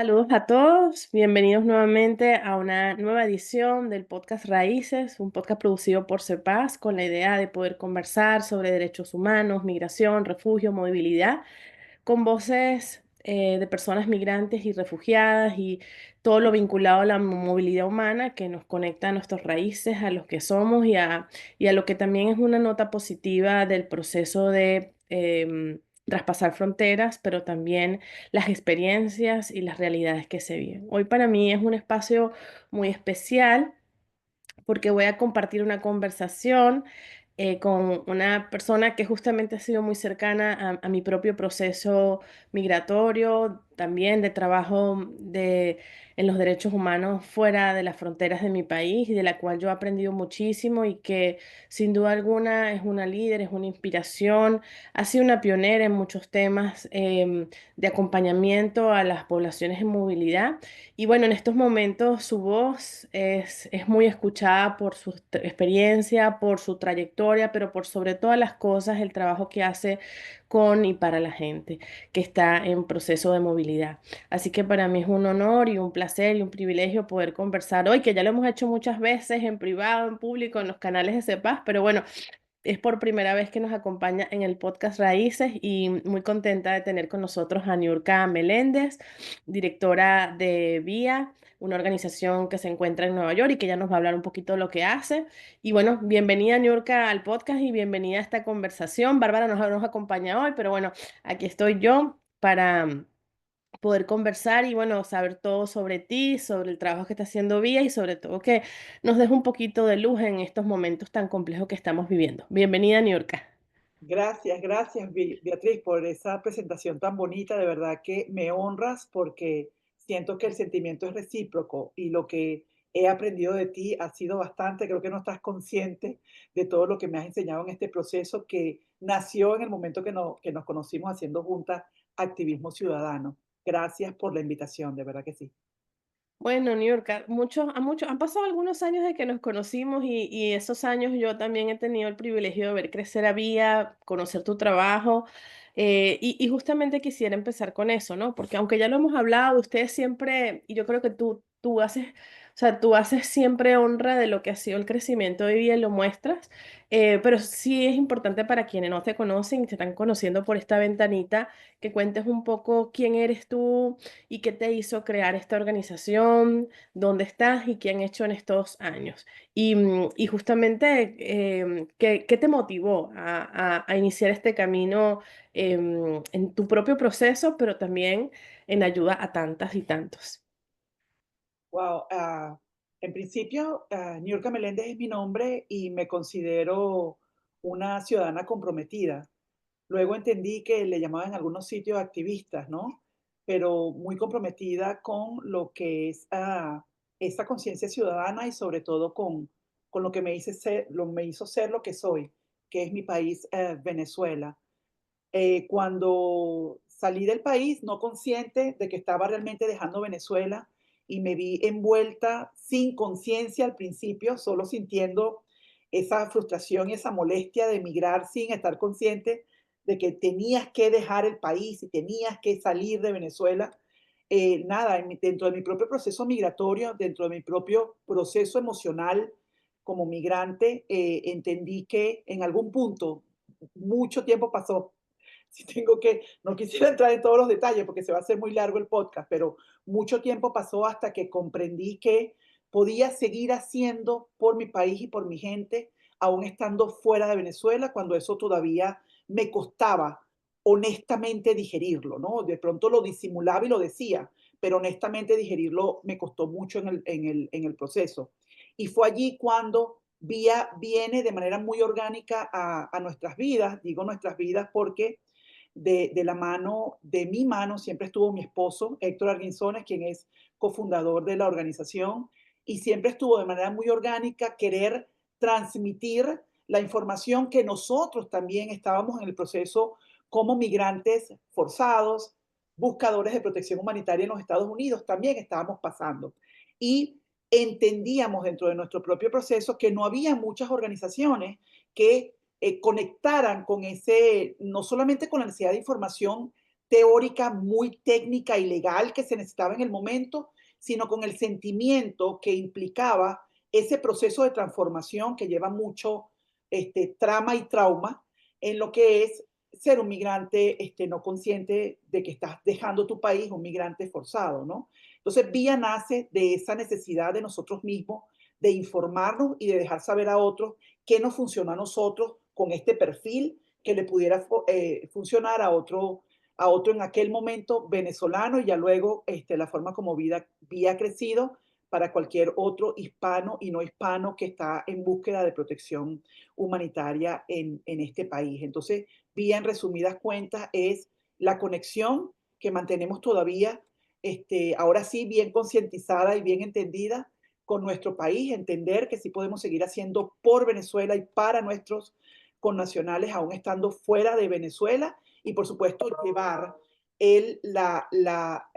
Saludos a todos, bienvenidos nuevamente a una nueva edición del podcast Raíces, un podcast producido por CEPAS con la idea de poder conversar sobre derechos humanos, migración, refugio, movilidad, con voces de personas migrantes y refugiadas y todo lo vinculado a la movilidad humana que nos conecta a nuestras raíces, a los que somos y a lo que también es una nota positiva del proceso de traspasar fronteras, pero también las experiencias y las realidades que se viven. Hoy para mí es un espacio muy especial porque voy a compartir una conversación con una persona que justamente ha sido muy cercana a mi propio proceso migratorio, también de trabajo en los derechos humanos fuera de las fronteras de mi país y de la cual yo he aprendido muchísimo y que sin duda alguna es una líder, es una inspiración, ha sido una pionera en muchos temas de acompañamiento a las poblaciones en movilidad. Y bueno, en estos momentos su voz es muy escuchada por su experiencia, por su trayectoria, pero por sobre todas las cosas el trabajo que hace con y para la gente que está en proceso de movilidad. Así que para mí es un honor y un placer y un privilegio poder conversar hoy, que ya lo hemos hecho muchas veces en privado, en público, en los canales de CEPAS, pero bueno, es por primera vez que nos acompaña en el podcast Raíces y muy contenta de tener con nosotros a Niurka Meléndez, directora de VIA, una organización que se encuentra en Nueva York y que ya nos va a hablar un poquito de lo que hace. Y bueno, bienvenida Niurka al podcast y bienvenida a esta conversación. Bárbara nos acompaña hoy, pero bueno, aquí estoy yo para poder conversar y bueno, saber todo sobre ti, sobre el trabajo que está haciendo Vía y sobre todo que nos deje un poquito de luz en estos momentos tan complejos que estamos viviendo. Bienvenida, Niurka. Gracias, Beatriz, por esa presentación tan bonita. De verdad que me honras porque siento que el sentimiento es recíproco y lo que he aprendido de ti ha sido bastante. Creo que no estás consciente de todo lo que me has enseñado en este proceso que nació en el momento que nos conocimos haciendo juntas activismo ciudadano. Gracias por la invitación, de verdad que sí. Bueno, Niurka, han pasado algunos años de que nos conocimos y esos años yo también he tenido el privilegio de ver crecer a Vía, conocer tu trabajo y justamente quisiera empezar con eso, ¿no? Porque aunque ya lo hemos hablado, ustedes siempre, y yo creo que tú haces, o sea, tú haces siempre honra de lo que ha sido el crecimiento de Vía y lo muestras, pero sí es importante para quienes no te conocen y te están conociendo por esta ventanita, que cuentes un poco quién eres tú y qué te hizo crear esta organización, dónde estás y qué han hecho en estos años. Y justamente, ¿qué te motivó a iniciar este camino en tu propio proceso, pero también en ayuda a tantas y tantos? Wow, en principio, Niurka Meléndez es mi nombre y me considero una ciudadana comprometida. Luego entendí que le llamaban en algunos sitios activistas, ¿no? Pero muy comprometida con lo que es esa conciencia ciudadana y sobre todo con lo que me hizo ser lo que soy, que es mi país, Venezuela. Cuando salí del país, no consciente de que estaba realmente dejando Venezuela y me vi envuelta sin conciencia al principio, solo sintiendo esa frustración y esa molestia de emigrar sin estar consciente de que tenías que dejar el país y tenías que salir de Venezuela. Nada, dentro de mi propio proceso migratorio, dentro de mi propio proceso emocional como migrante, entendí que en algún punto, mucho tiempo pasó, si tengo que, no quisiera entrar en todos los detalles porque se va a hacer muy largo el podcast, pero mucho tiempo pasó hasta que comprendí que podía seguir haciendo por mi país y por mi gente, aún estando fuera de Venezuela, cuando eso todavía me costaba honestamente digerirlo, ¿no? De pronto lo disimulaba y lo decía, pero honestamente digerirlo me costó mucho en el proceso. Y fue allí cuando Vía viene de manera muy orgánica a nuestras vidas, digo nuestras vidas porque de la mano, de mi mano, siempre estuvo mi esposo, Héctor Arguinzones, quien es cofundador de la organización, y siempre estuvo de manera muy orgánica querer transmitir la información que nosotros también estábamos en el proceso como migrantes forzados, buscadores de protección humanitaria en los Estados Unidos, también estábamos pasando. Y entendíamos dentro de nuestro propio proceso que no había muchas organizaciones que conectaran con ese, no solamente con la necesidad de información teórica, muy técnica y legal que se necesitaba en el momento, sino con el sentimiento que implicaba ese proceso de transformación que lleva mucho trama y trauma en lo que es ser un migrante no consciente de que estás dejando tu país, un migrante forzado, ¿no? Entonces, Vía nace de esa necesidad de nosotros mismos de informarnos y de dejar saber a otros qué nos funcionó a nosotros con este perfil que le pudiera funcionar a otro en aquel momento venezolano y ya luego la forma como Vía ha crecido para cualquier otro hispano y no hispano que está en búsqueda de protección humanitaria en este país. Entonces, Vía, en resumidas cuentas, es la conexión que mantenemos todavía, ahora sí, bien concientizada y bien entendida con nuestro país, entender que sí podemos seguir haciendo por Venezuela y para nuestros connacionales, aún estando fuera de Venezuela, y por supuesto llevar la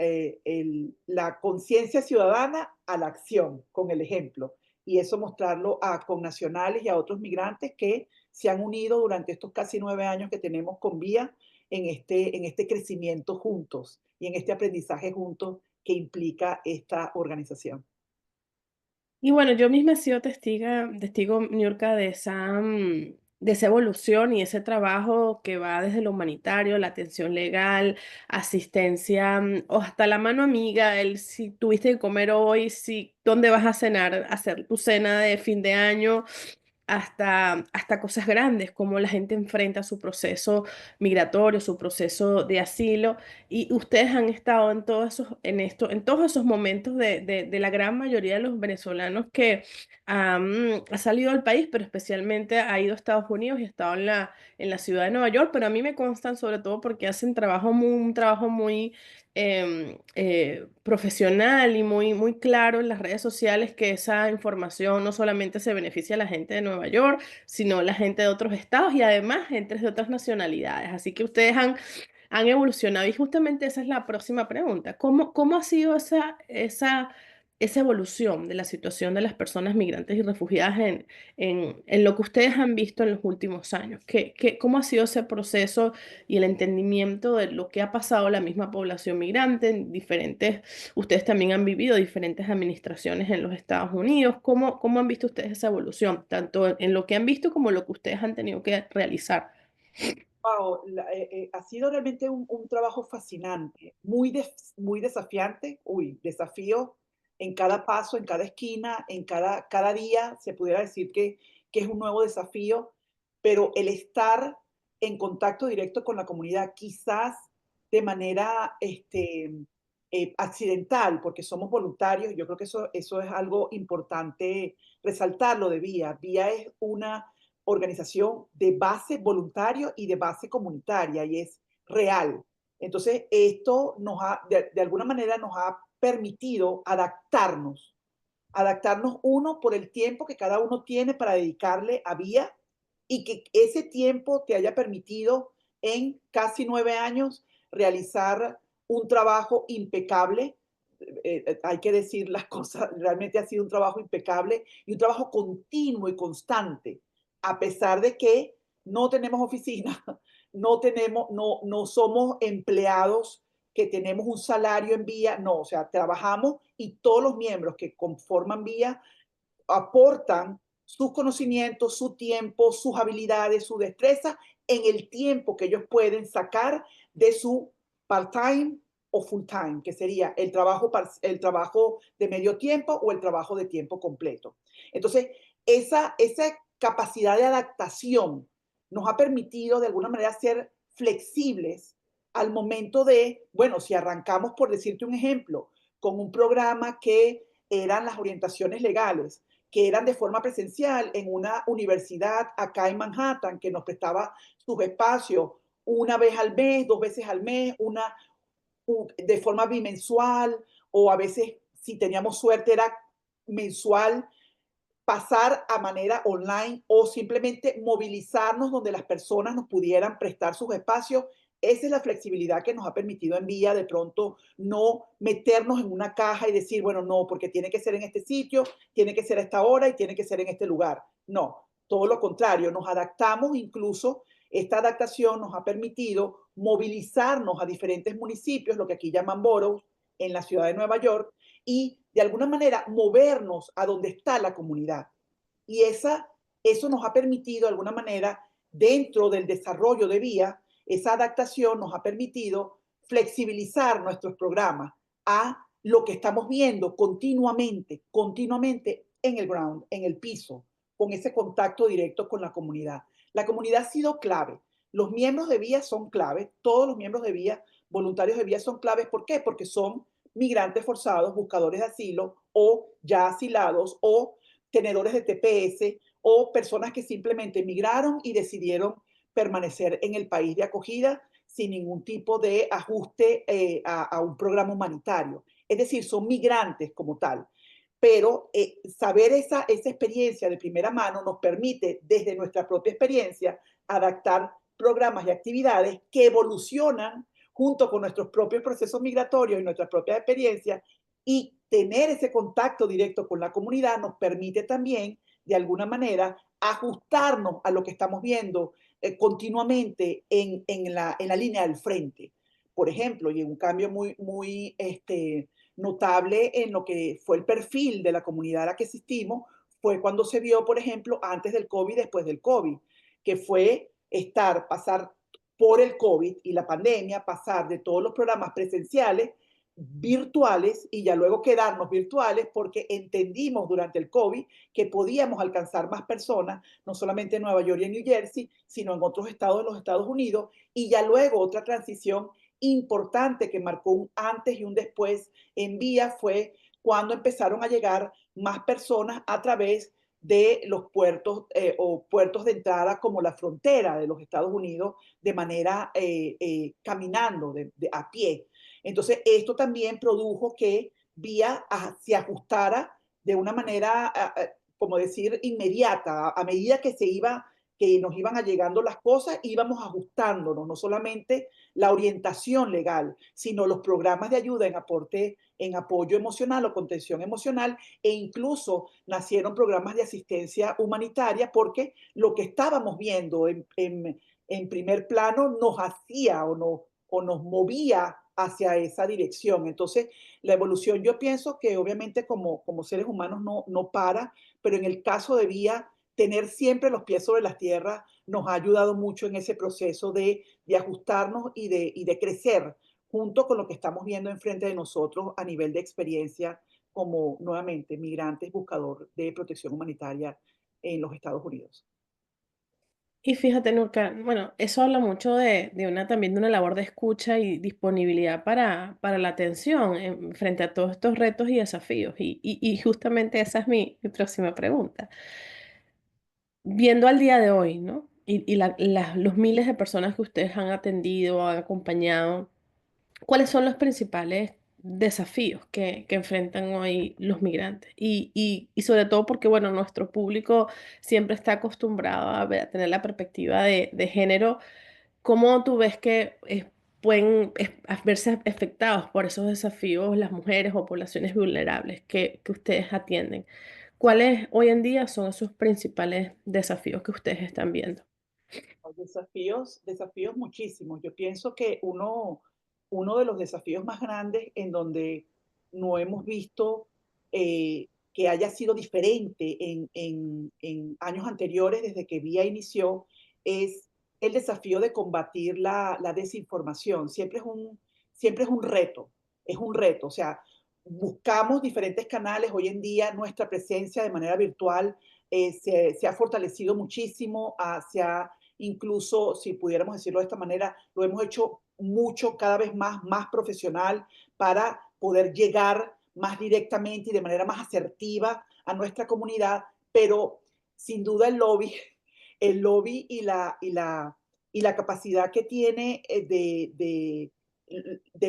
conciencia ciudadana a la acción con el ejemplo. Y eso mostrarlo a connacionales y a otros migrantes que se han unido durante estos casi 9 años que tenemos con Vía en este crecimiento juntos y en este aprendizaje juntos que implica esta organización. Y bueno, yo misma he sido testigo, Niurka, de esa evolución y ese trabajo que va desde lo humanitario, la atención legal, asistencia, o hasta la mano amiga, el si tuviste que comer hoy, si dónde vas a cenar, hacer tu cena de fin de año, hasta cosas grandes, como la gente enfrenta su proceso migratorio, su proceso de asilo, y ustedes han estado en todos esos momentos de la gran mayoría de los venezolanos que ha salido del país, pero especialmente ha ido a Estados Unidos y ha estado en la ciudad de Nueva York, pero a mí me constan sobre todo porque hacen un trabajo muy profesional y muy claro en las redes sociales, que esa información no solamente se beneficia a la gente de Nueva York, sino la gente de otros estados y además gente de otras nacionalidades. Así que ustedes han evolucionado y justamente esa es la próxima pregunta. ¿Cómo ha sido esa evolución de la situación de las personas migrantes y refugiadas en lo que ustedes han visto en los últimos años? ¿Cómo ha sido ese proceso y el entendimiento de lo que ha pasado la misma población migrante en ustedes también han vivido diferentes administraciones en los Estados Unidos? ¿Cómo han visto ustedes esa evolución, tanto en lo que han visto como lo que ustedes han tenido que realizar? Wao, ha sido realmente un trabajo fascinante, muy desafiante, desafío en cada paso, en cada esquina, cada día, se pudiera decir que es un nuevo desafío, pero el estar en contacto directo con la comunidad, quizás de manera accidental, porque somos voluntarios, yo creo que eso es algo importante resaltarlo de Vía. Vía es una organización de base voluntario y de base comunitaria y es real. Entonces, esto de alguna manera nos ha permitido adaptarnos uno por el tiempo que cada uno tiene para dedicarle a Vía y que ese tiempo te haya permitido en casi 9 años realizar un trabajo impecable. Hay que decir las cosas, realmente ha sido un trabajo impecable y un trabajo continuo y constante, a pesar de que no tenemos oficina, no somos empleados que tenemos un salario en Vía, no, o sea, trabajamos y todos los miembros que conforman Vía aportan sus conocimientos, su tiempo, sus habilidades, su destreza en el tiempo que ellos pueden sacar de su part-time o full-time, que sería el trabajo de medio tiempo o el trabajo de tiempo completo. Entonces, esa capacidad de adaptación nos ha permitido de alguna manera ser flexibles al momento de, bueno, si arrancamos, por decirte un ejemplo, con un programa que eran las orientaciones legales, que eran de forma presencial en una universidad acá en Manhattan, que nos prestaba sus espacios una vez al mes, 2 veces al mes, de forma bimensual, o a veces, si teníamos suerte, era mensual, pasar a manera online o simplemente movilizarnos donde las personas nos pudieran prestar sus espacios. Esa es la flexibilidad que nos ha permitido en Vía de pronto no meternos en una caja y decir, bueno, no, porque tiene que ser en este sitio, tiene que ser a esta hora y tiene que ser en este lugar. No, todo lo contrario, nos adaptamos incluso Esta adaptación nos ha permitido movilizarnos a diferentes municipios, lo que aquí llaman boroughs, en la ciudad de Nueva York, y de alguna manera movernos a donde está la comunidad. Y eso nos ha permitido, de alguna manera, dentro del desarrollo de vía, esa adaptación nos ha permitido flexibilizar nuestros programas a lo que estamos viendo continuamente en el ground, en el piso, con ese contacto directo con la comunidad. La comunidad ha sido clave. Los miembros de vía son clave, todos los miembros de vía, voluntarios de vía son claves. ¿Por qué? Porque son migrantes forzados, buscadores de asilo o ya asilados o tenedores de TPS o personas que simplemente emigraron y decidieron permanecer en el país de acogida sin ningún tipo de ajuste a un programa humanitario. Es decir, son migrantes como tal. Pero saber esa experiencia de primera mano nos permite, desde nuestra propia experiencia, adaptar programas y actividades que evolucionan junto con nuestros propios procesos migratorios y nuestras propias experiencias, y tener ese contacto directo con la comunidad nos permite también, de alguna manera, ajustarnos a lo que estamos viendo continuamente en la línea del frente. Por ejemplo, y un cambio muy notable en lo que fue el perfil de la comunidad a la que asistimos, fue cuando se vio, por ejemplo, antes del COVID, después del COVID, que fue pasar por el COVID y la pandemia, pasar de todos los programas presenciales virtuales y ya luego quedarnos virtuales porque entendimos durante el COVID que podíamos alcanzar más personas, no solamente en Nueva York y en New Jersey, sino en otros estados de los Estados Unidos. Y ya luego otra transición importante que marcó un antes y un después en vía fue cuando empezaron a llegar más personas a través de los puertos o puertos de entrada como la frontera de los Estados Unidos de manera caminando, a pie. Entonces, esto también produjo que Vía se ajustara de una manera, como decir, inmediata, a medida que nos iban llegando las cosas, íbamos ajustándonos, no solamente la orientación legal, sino los programas de ayuda en apoyo emocional o contención emocional, e incluso nacieron programas de asistencia humanitaria porque lo que estábamos viendo en primer plano nos hacía o nos movía hacia esa dirección. Entonces, la evolución yo pienso que obviamente como seres humanos no para, pero en el caso de Vía, tener siempre los pies sobre la tierra nos ha ayudado mucho en ese proceso de ajustarnos y de crecer junto con lo que estamos viendo enfrente de nosotros a nivel de experiencia como nuevamente migrantes buscador de protección humanitaria en los Estados Unidos. Y fíjate, Nurka, bueno, eso habla mucho de una también de una labor de escucha y disponibilidad para la atención frente a todos estos retos y desafíos. Y justamente esa es mi próxima pregunta. Viendo al día de hoy, ¿no? Los miles de personas que ustedes han atendido, han acompañado, ¿cuáles son los principales desafíos que enfrentan hoy los migrantes? Y sobre todo porque, bueno, nuestro público siempre está acostumbrado a tener la perspectiva de género. ¿Cómo tú ves que pueden verse afectados por esos desafíos las mujeres o poblaciones vulnerables que ustedes atienden? ¿Cuáles hoy en día son esos principales desafíos que ustedes están viendo? Desafíos muchísimos. Yo pienso que uno de los desafíos más grandes en donde no hemos visto que haya sido diferente en años anteriores, desde que VIA inició, es el desafío de combatir la desinformación. Siempre es un reto. O sea, buscamos diferentes canales. Hoy en día nuestra presencia de manera virtual se ha fortalecido muchísimo, incluso, si pudiéramos decirlo de esta manera, lo hemos hecho mucho, cada vez más profesional para poder llegar más directamente y de manera más asertiva a nuestra comunidad, pero sin duda el lobby y la capacidad que tiene de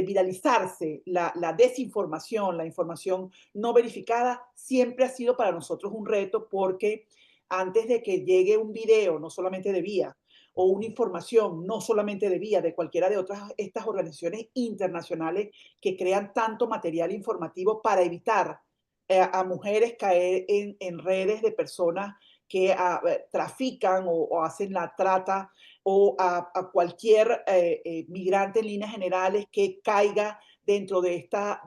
viralizarse la desinformación, la información no verificada, siempre ha sido para nosotros un reto porque antes de que llegue un video, no solamente de Vía, o una información, no solamente de Vía, de cualquiera de otras estas organizaciones internacionales que crean tanto material informativo para evitar a mujeres caer en redes de personas que trafican o hacen la trata o a cualquier migrante en líneas generales que caiga dentro de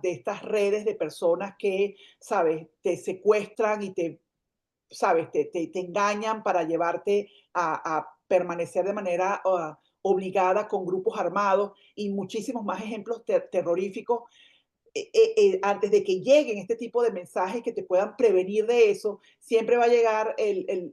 estas redes de personas que, sabes, te secuestran y te, sabes, te engañan para llevarte a permanecer de manera obligada con grupos armados y muchísimos más ejemplos terroríficos antes de que lleguen este tipo de mensajes que te puedan prevenir de eso, siempre va a llegar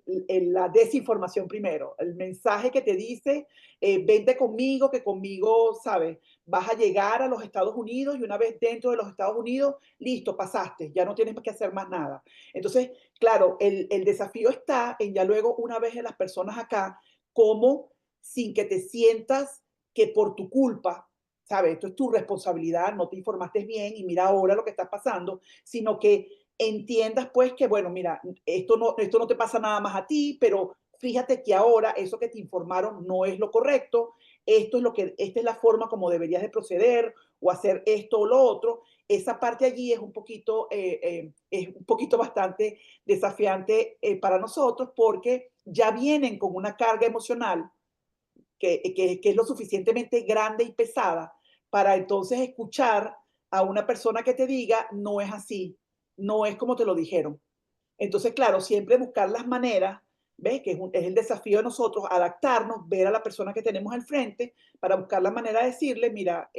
la desinformación primero, el mensaje que te dice, vente conmigo, que conmigo, ¿sabes? Vas a llegar a los Estados Unidos y una vez dentro de los Estados Unidos, listo, pasaste, ya no tienes que hacer más nada. Entonces, claro, el desafío está en ya luego, una vez en las personas acá, cómo sin que te sientas que por tu culpa, ¿sabes? Esto es tu responsabilidad, no te informaste bien y mira ahora lo que está pasando, sino que entiendas pues que, bueno, mira, esto no te pasa nada más a ti, pero fíjate que ahora eso que te informaron no es lo correcto, esto es lo que, esta es la forma como deberías de proceder o hacer esto o lo otro. Esa parte allí es un poquito bastante desafiante para nosotros porque ya vienen con una carga emocional que es lo suficientemente grande y pesada para entonces escuchar a una persona que te diga, no es así, no es como te lo dijeron. Entonces, claro, siempre buscar las maneras, ¿ves? Que es el desafío de nosotros, adaptarnos, ver a la persona que tenemos al frente para buscar la manera de decirle, mira,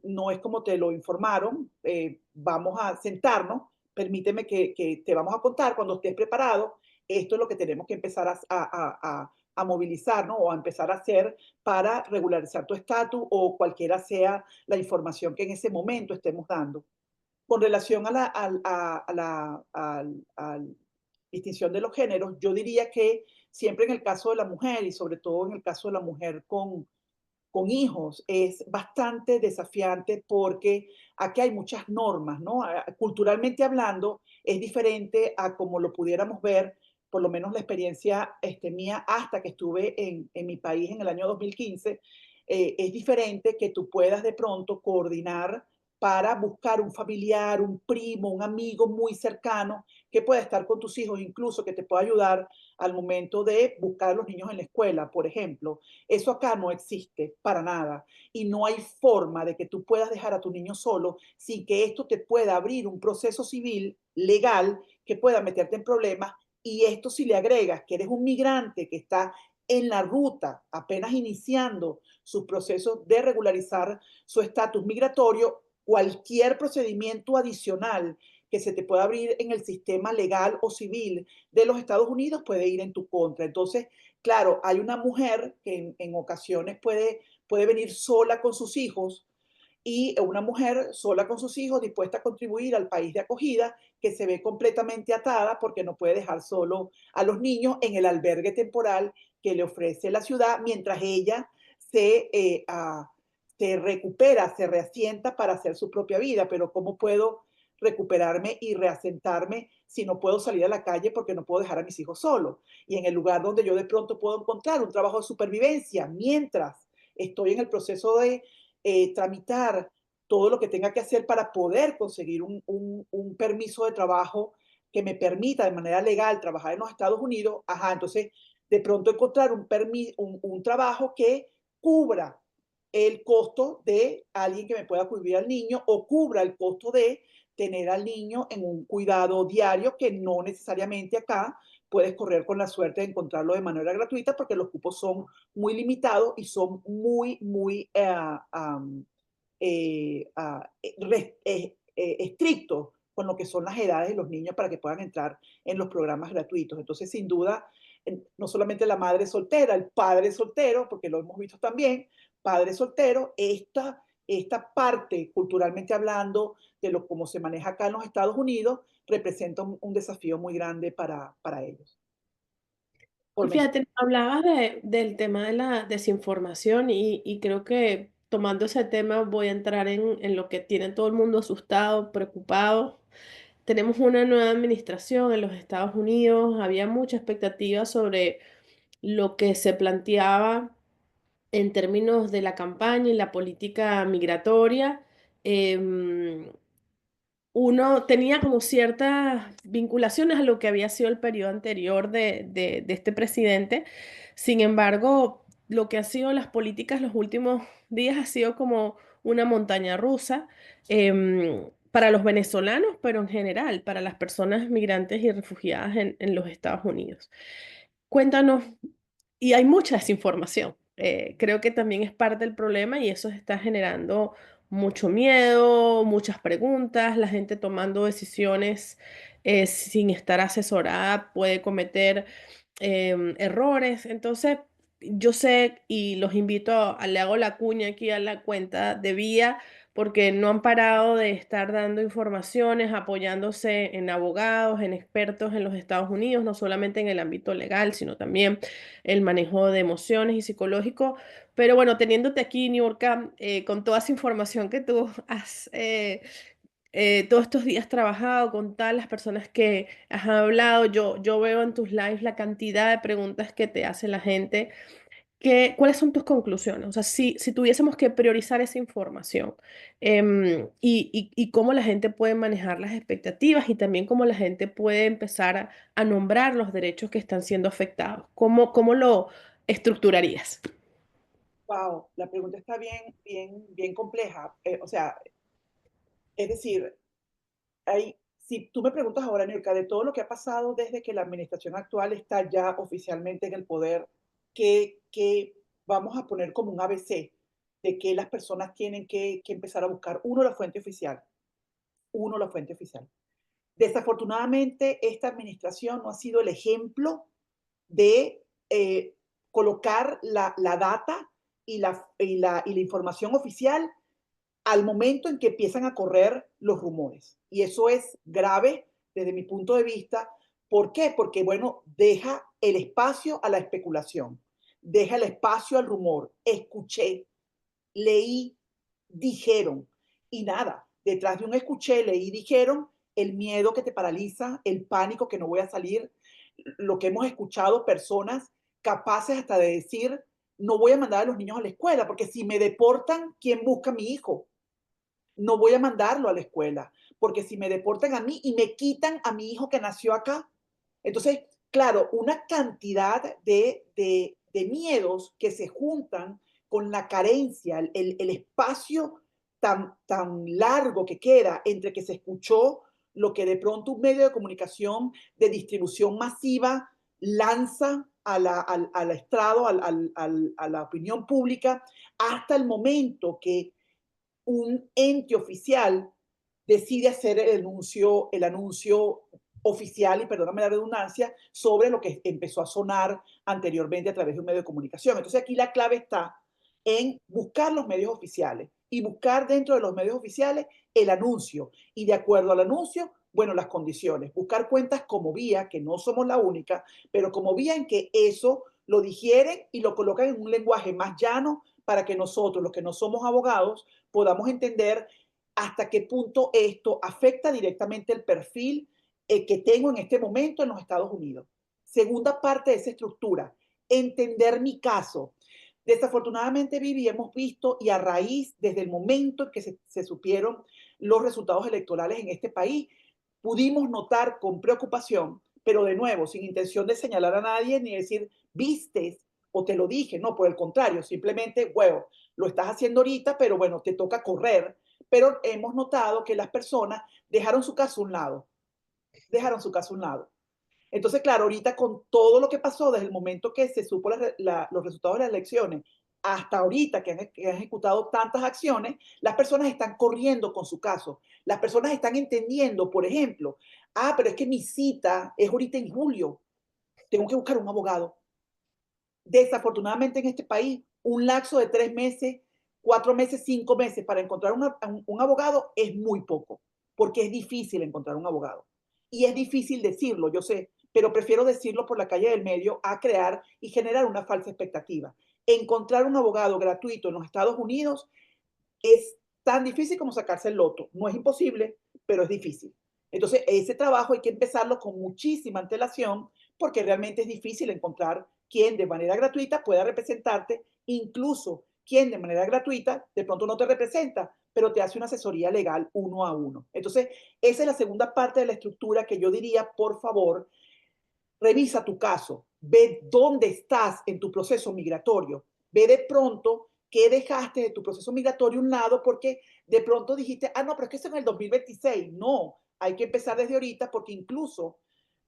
no es como te lo informaron, vamos a sentarnos, permíteme que te vamos a contar cuando estés preparado, esto es lo que tenemos que empezar a movilizar, ¿no? O a empezar a hacer para regularizar tu estatus o cualquiera sea la información que en ese momento estemos dando. Con relación a la distinción de los géneros, yo diría que siempre en el caso de la mujer y sobre todo en el caso de la mujer con hijos es bastante desafiante porque aquí hay muchas normas, ¿no? Culturalmente hablando, es diferente a como lo pudiéramos ver, por lo menos la experiencia mía hasta que estuve en mi país en el año 2015, es diferente que tú puedas de pronto coordinar para buscar un familiar, un primo, un amigo muy cercano que pueda estar con tus hijos, incluso que te pueda ayudar al momento de buscar a los niños en la escuela, por ejemplo. Eso acá no existe para nada y no hay forma de que tú puedas dejar a tu niño solo sin que esto te pueda abrir un proceso civil legal que pueda meterte en problemas y esto si le agregas que eres un migrante que está en la ruta, apenas iniciando sus procesos de regularizar su estatus migratorio, cualquier procedimiento adicional que se te pueda abrir en el sistema legal o civil de los Estados Unidos puede ir en tu contra. Entonces, claro, hay una mujer que en ocasiones puede venir sola con sus hijos y una mujer sola con sus hijos dispuesta a contribuir al país de acogida que se ve completamente atada porque no puede dejar solo a los niños en el albergue temporal que le ofrece la ciudad mientras ella se recupera, se reasienta para hacer su propia vida. Pero ¿cómo puedo recuperarme y reasentarme si no puedo salir a la calle porque no puedo dejar a mis hijos solos? Y en el lugar donde yo de pronto puedo encontrar un trabajo de supervivencia mientras estoy en el proceso de tramitar todo lo que tenga que hacer para poder conseguir un permiso de trabajo que me permita de manera legal trabajar en los Estados Unidos, ajá, entonces de pronto encontrar un trabajo que cubra el costo de alguien que me pueda cuidar al niño o cubra el costo de tener al niño en un cuidado diario que no necesariamente acá puedes correr con la suerte de encontrarlo de manera gratuita porque los cupos son muy limitados y son muy estrictos con lo que son las edades de los niños para que puedan entrar en los programas gratuitos. Entonces, sin duda, no solamente la madre soltera, el padre soltero, porque lo hemos visto también, padre soltero, esta parte, culturalmente hablando, de lo cómo se maneja acá en los Estados Unidos, representa un desafío muy grande para ellos. Y Por men- fíjate, hablabas del tema de la desinformación y creo que tomando ese tema voy a entrar en lo que tiene todo el mundo asustado, preocupado. Tenemos una nueva administración en los Estados Unidos, había mucha expectativa sobre lo que se planteaba en términos de la campaña y la política migratoria. em, uno tenía como ciertas vinculaciones a lo que había sido el periodo anterior de este presidente. Sin embargo, lo que han sido las políticas los últimos días ha sido como una montaña rusa para los venezolanos, pero en general para las personas migrantes y refugiadas en los Estados Unidos. Cuéntanos, y hay mucha desinformación. Creo que también es parte del problema y eso está generando mucho miedo, muchas preguntas, la gente tomando decisiones sin estar asesorada puede cometer errores. Entonces, yo sé y los invito le hago la cuña aquí a la cuenta de Vía porque no han parado de estar dando informaciones, apoyándose en abogados, en expertos en los Estados Unidos, no solamente en el ámbito legal, sino también el manejo de emociones y psicológico. Pero bueno, teniéndote aquí, Niurka, con toda esa información que tú has todos estos días trabajado con todas las personas que has hablado, yo veo en tus lives la cantidad de preguntas que te hace la gente. ¿Cuáles son tus conclusiones? O sea, si tuviésemos que priorizar esa información y cómo la gente puede manejar las expectativas y también cómo la gente puede empezar a nombrar los derechos que están siendo afectados, ¿cómo lo estructurarías? Wow, la pregunta está bien compleja. O sea, es decir, si tú me preguntas ahora, Nilka, de todo lo que ha pasado desde que la administración actual está ya oficialmente en el poder, ¿qué vamos a poner como un ABC de que las personas tienen que empezar a buscar? Uno, la fuente oficial. Uno, la fuente oficial. Desafortunadamente, esta administración no ha sido el ejemplo de colocar la data y la información oficial al momento en que empiezan a correr los rumores. Y eso es grave desde mi punto de vista. ¿Por qué? Porque, bueno, deja el espacio a la especulación, deja el espacio al rumor. Escuché, leí, dijeron y nada. Detrás de un escuché, leí, dijeron, el miedo que te paraliza, el pánico que no voy a salir, lo que hemos escuchado, personas capaces hasta de decir, no voy a mandar a los niños a la escuela, porque si me deportan, ¿quién busca a mi hijo? No voy a mandarlo a la escuela, porque si me deportan a mí y me quitan a mi hijo que nació acá, entonces, claro, una cantidad de miedos que se juntan con la carencia, el espacio tan largo que queda entre que se escuchó lo que de pronto un medio de comunicación de distribución masiva lanza al estrado, a la opinión pública, hasta el momento que un ente oficial decide hacer el anuncio oficial, y perdóname la redundancia, sobre lo que empezó a sonar anteriormente a través de un medio de comunicación. Entonces aquí la clave está en buscar los medios oficiales y buscar dentro de los medios oficiales el anuncio y de acuerdo al anuncio, bueno, las condiciones. Buscar cuentas como Vía, que no somos la única, pero como Vía en que eso lo digieren y lo colocan en un lenguaje más llano para que nosotros, los que no somos abogados, podamos entender hasta qué punto esto afecta directamente el perfil que tengo en este momento en los Estados Unidos. Segunda parte de esa estructura, entender mi caso. Desafortunadamente, Vivi, hemos visto y a raíz, desde el momento en que se supieron los resultados electorales en este país, pudimos notar con preocupación, pero de nuevo, sin intención de señalar a nadie ni decir, vistes o te lo dije, no, por el contrario, simplemente, bueno, lo estás haciendo ahorita, pero bueno, te toca correr. Pero hemos notado que las personas dejaron su caso a un lado, dejaron su caso a un lado. Entonces, claro, ahorita con todo lo que pasó desde el momento que se supo los resultados de las elecciones hasta ahorita que han ejecutado tantas acciones, las personas están corriendo con su caso. Las personas están entendiendo, por ejemplo, pero es que mi cita es ahorita en julio, tengo que buscar un abogado. Desafortunadamente en este país, un lapso de 3 meses, 4 meses, 5 meses para encontrar un abogado es muy poco, porque es difícil encontrar un abogado. Y es difícil decirlo, yo sé, pero prefiero decirlo por la calle del medio a crear y generar una falsa expectativa. Encontrar un abogado gratuito en los Estados Unidos es tan difícil como sacarse el loto. No es imposible, pero es difícil. Entonces, ese trabajo hay que empezarlo con muchísima antelación porque realmente es difícil encontrar quien de manera gratuita pueda representarte, incluso quien de manera gratuita de pronto no te representa, pero te hace una asesoría legal uno a uno. Entonces, esa es la segunda parte de la estructura que yo diría, por favor, revisa tu caso, ve dónde estás en tu proceso migratorio, ve de pronto qué dejaste de tu proceso migratorio a un lado porque de pronto dijiste, ah, no, pero es que eso es en el 2026. No, hay que empezar desde ahorita porque incluso,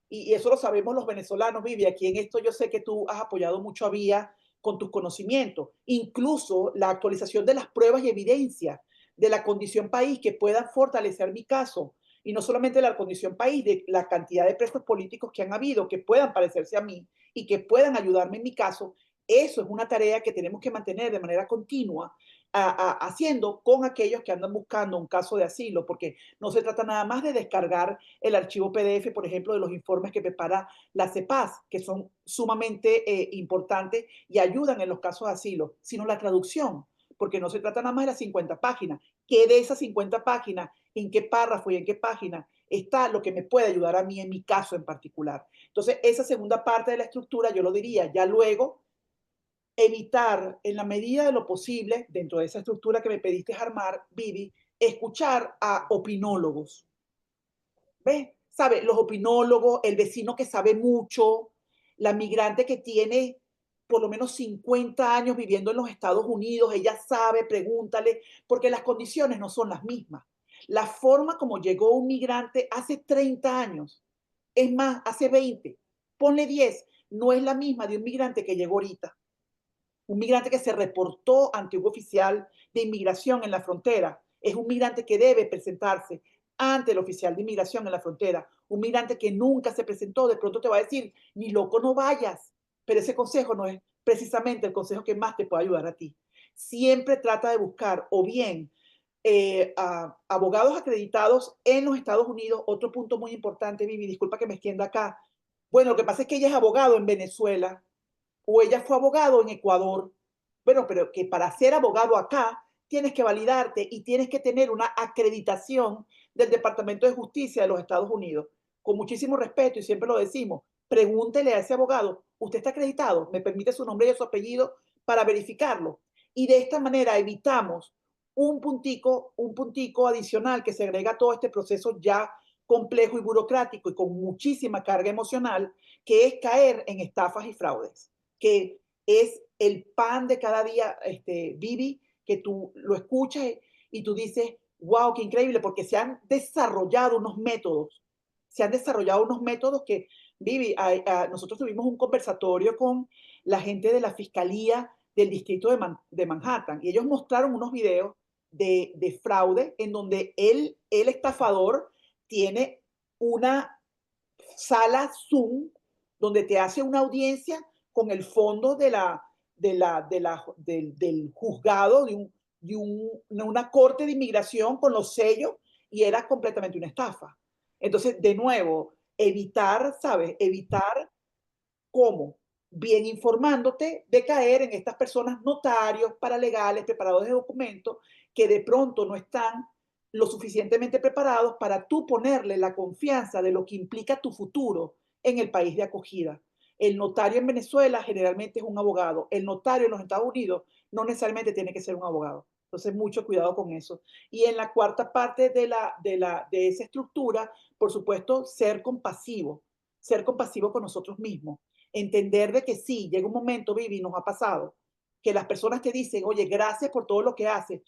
y eso lo sabemos los venezolanos, Vivi, aquí en esto yo sé que tú has apoyado mucho a Vía con tus conocimientos, incluso la actualización de las pruebas y evidencias de la condición país que puedan fortalecer mi caso, y no solamente la condición país, de la cantidad de presos políticos que han habido, que puedan parecerse a mí y que puedan ayudarme en mi caso, eso es una tarea que tenemos que mantener de manera continua haciendo con aquellos que andan buscando un caso de asilo, porque no se trata nada más de descargar el archivo PDF, por ejemplo, de los informes que prepara la CEPAS, que son sumamente importantes y ayudan en los casos de asilo, sino la traducción, porque no se trata nada más de las 50 páginas. ¿Qué de esas 50 páginas, en qué párrafo y en qué página está lo que me puede ayudar a mí en mi caso en particular? Entonces, esa segunda parte de la estructura, yo lo diría, ya luego evitar en la medida de lo posible, dentro de esa estructura que me pediste armar, Vivi, escuchar a opinólogos. ¿Ves? ¿Sabe? Los opinólogos, el vecino que sabe mucho, la migrante que tiene por lo menos 50 años viviendo en los Estados Unidos, ella sabe, pregúntale, porque las condiciones no son las mismas. La forma como llegó un migrante hace 30 años, es más, hace 20, ponle 10, no es la misma de un migrante que llegó ahorita. Un migrante que se reportó ante un oficial de inmigración en la frontera es un migrante que debe presentarse ante el oficial de inmigración en la frontera. Un migrante que nunca se presentó, de pronto te va a decir, ni loco no vayas, pero ese consejo no es precisamente el consejo que más te puede ayudar a ti. Siempre trata de buscar o bien abogados acreditados en los Estados Unidos. Otro punto muy importante, Vivi, disculpa que me extienda acá. Bueno, lo que pasa es que ella es abogado en Venezuela o ella fue abogado en Ecuador. Bueno, pero que para ser abogado acá tienes que validarte y tienes que tener una acreditación del Departamento de Justicia de los Estados Unidos. Con muchísimo respeto, y siempre lo decimos, pregúntele a ese abogado, ¿usted está acreditado? ¿Me permite su nombre y su apellido para verificarlo? Y de esta manera evitamos un puntico adicional que se agrega a todo este proceso ya complejo y burocrático y con muchísima carga emocional, que es caer en estafas y fraudes, que es el pan de cada día, Vivi, que tú lo escuchas y tú dices, wow, qué increíble, porque se han desarrollado unos métodos que, Vivi, nosotros tuvimos un conversatorio con la gente de la Fiscalía del Distrito de Manhattan y ellos mostraron unos videos de fraude en donde el estafador tiene una sala Zoom donde te hace una audiencia con el fondo del juzgado, de una corte de inmigración con los sellos, y era completamente una estafa. Entonces, de nuevo, evitar, ¿sabes? Evitar cómo, bien informándote de caer en estas personas notarios, paralegales, preparadores de documentos, que de pronto no están lo suficientemente preparados para tú ponerle la confianza de lo que implica tu futuro en el país de acogida. El notario en Venezuela generalmente es un abogado. El notario en los Estados Unidos no necesariamente tiene que ser un abogado. Entonces, mucho cuidado con eso. Y en la cuarta parte de esa estructura, por supuesto, ser compasivo con nosotros mismos. Entender de que sí, llega un momento, Vivi, nos ha pasado, que las personas te dicen, oye, gracias por todo lo que haces,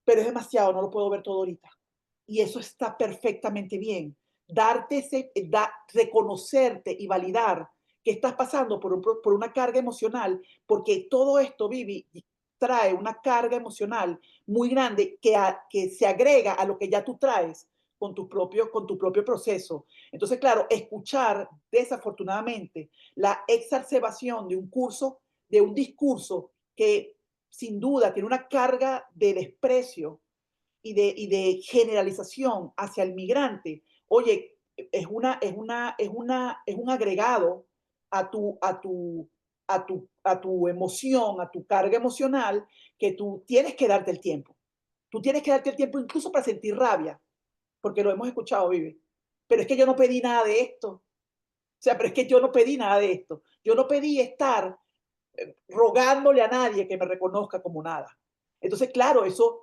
pero es demasiado, no lo puedo ver todo ahorita. Y eso está perfectamente bien. Reconocerte y validar que estás pasando por una carga emocional, porque todo esto, Vivi, trae una carga emocional muy grande que se agrega a lo que ya tú traes con tu propio proceso. Entonces, claro, escuchar desafortunadamente la exacerbación de un discurso que sin duda tiene una carga de desprecio y de generalización hacia el migrante, oye, es un agregado a tu emoción, a tu carga emocional, que tú tienes que darte el tiempo. Tú tienes que darte el tiempo incluso para sentir rabia, porque lo hemos escuchado, Vivi. Pero es que yo no pedí nada de esto. O sea, pero es que yo no pedí nada de esto. Yo no pedí estar rogándole a nadie que me reconozca como nada. Entonces, claro, eso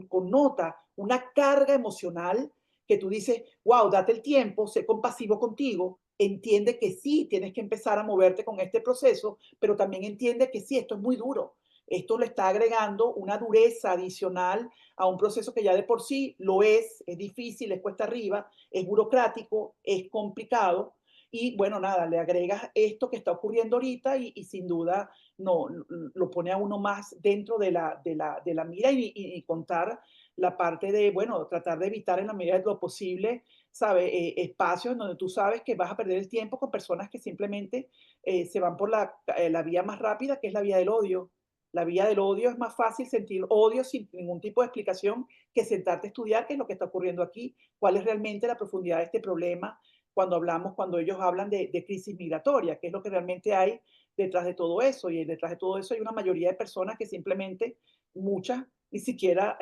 connota una carga emocional que tú dices, wow, date el tiempo, sé compasivo contigo, entiende que sí, tienes que empezar a moverte con este proceso, pero también entiende que sí, esto es muy duro. Esto le está agregando una dureza adicional a un proceso que ya de por sí lo es difícil, es cuesta arriba, es burocrático, es complicado. Y bueno, nada, le agregas esto que está ocurriendo ahorita y sin duda no, lo pone a uno más dentro de la mira y contar la parte de, bueno, tratar de evitar en la medida de lo posible, ¿sabes? Espacios donde tú sabes que vas a perder el tiempo con personas que simplemente se van por la vía más rápida, que es la vía del odio. La vía del odio es más fácil sentir odio sin ningún tipo de explicación que sentarte a estudiar qué es lo que está ocurriendo aquí, cuál es realmente la profundidad de este problema cuando ellos hablan de crisis migratoria, qué es lo que realmente hay detrás de todo eso. Y detrás de todo eso hay una mayoría de personas que simplemente, muchas, ni siquiera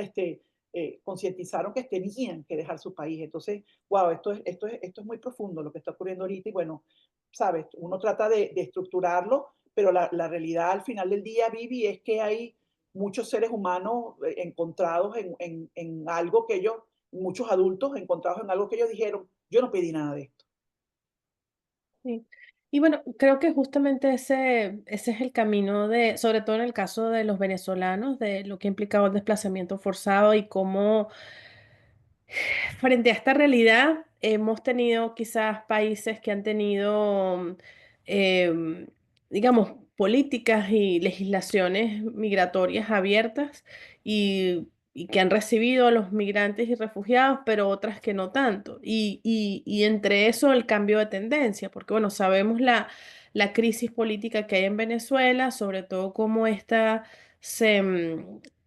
concientizaron que tenían que dejar su país. Entonces, wow, esto es muy profundo lo que está ocurriendo ahorita y bueno, sabes, uno trata de estructurarlo, pero la realidad al final del día, Vivi, es que hay muchos seres humanos encontrados en algo que ellos, muchos adultos encontrados en algo que ellos dijeron, yo no pedí nada de esto. Sí. Y bueno, creo que justamente ese es el camino de, sobre todo en el caso de los venezolanos, de lo que ha implicado el desplazamiento forzado y cómo frente a esta realidad hemos tenido quizás países que han tenido, em, digamos, políticas y legislaciones migratorias abiertas y que han recibido a los migrantes y refugiados, pero otras que no tanto. Y entre eso el cambio de tendencia, porque bueno, sabemos la crisis política que hay en Venezuela, sobre todo cómo esta se,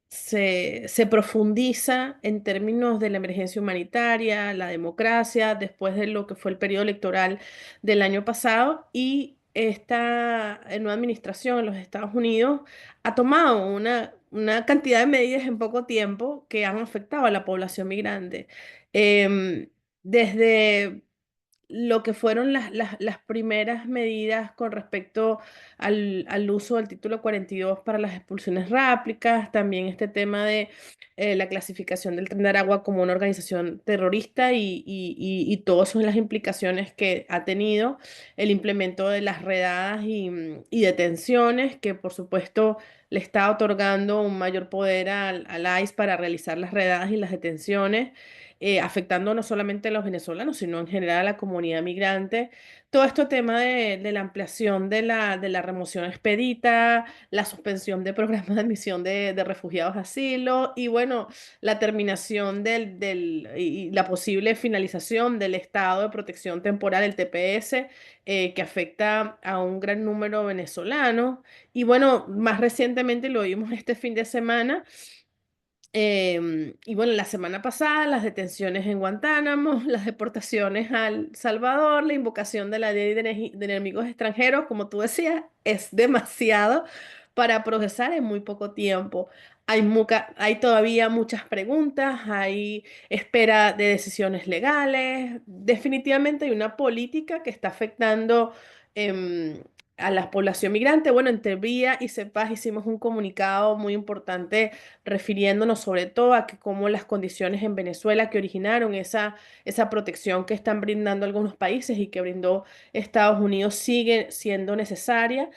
se profundiza en términos de la emergencia humanitaria, la democracia, después de lo que fue el periodo electoral del año pasado y esta nueva administración en los Estados Unidos ha tomado una cantidad de medidas en poco tiempo que han afectado a la población migrante. Em, Desde lo que fueron las primeras medidas con respecto al uso del título 42 para las expulsiones ráplicas, también este tema de la clasificación del Tren de Aragua como una organización terrorista y todas son las implicaciones que ha tenido el implemento de las redadas y detenciones, que por supuesto le está otorgando un mayor poder al ICE para realizar las redadas y las detenciones afectando no solamente a los venezolanos, sino en general a la comunidad migrante. Todo este tema de la ampliación de la remoción expedita, la suspensión de programas de admisión de refugiados a asilo y bueno, la terminación y la posible finalización del estado de protección temporal, el TPS, que afecta a un gran número de venezolanos. Y bueno, más recientemente lo vimos este fin de semana y bueno, la semana pasada las detenciones en Guantánamo, las deportaciones a El Salvador, la invocación de la ley de enemigos extranjeros, como tú decías, es demasiado para procesar en muy poco tiempo. Hay todavía muchas preguntas, hay espera de decisiones legales. Definitivamente hay una política que está afectando a la población migrante. Bueno, entre Vía y CEPAS hicimos un comunicado muy importante refiriéndonos sobre todo a que cómo las condiciones en Venezuela que originaron esa protección que están brindando algunos países y que brindó Estados Unidos sigue siendo necesaria.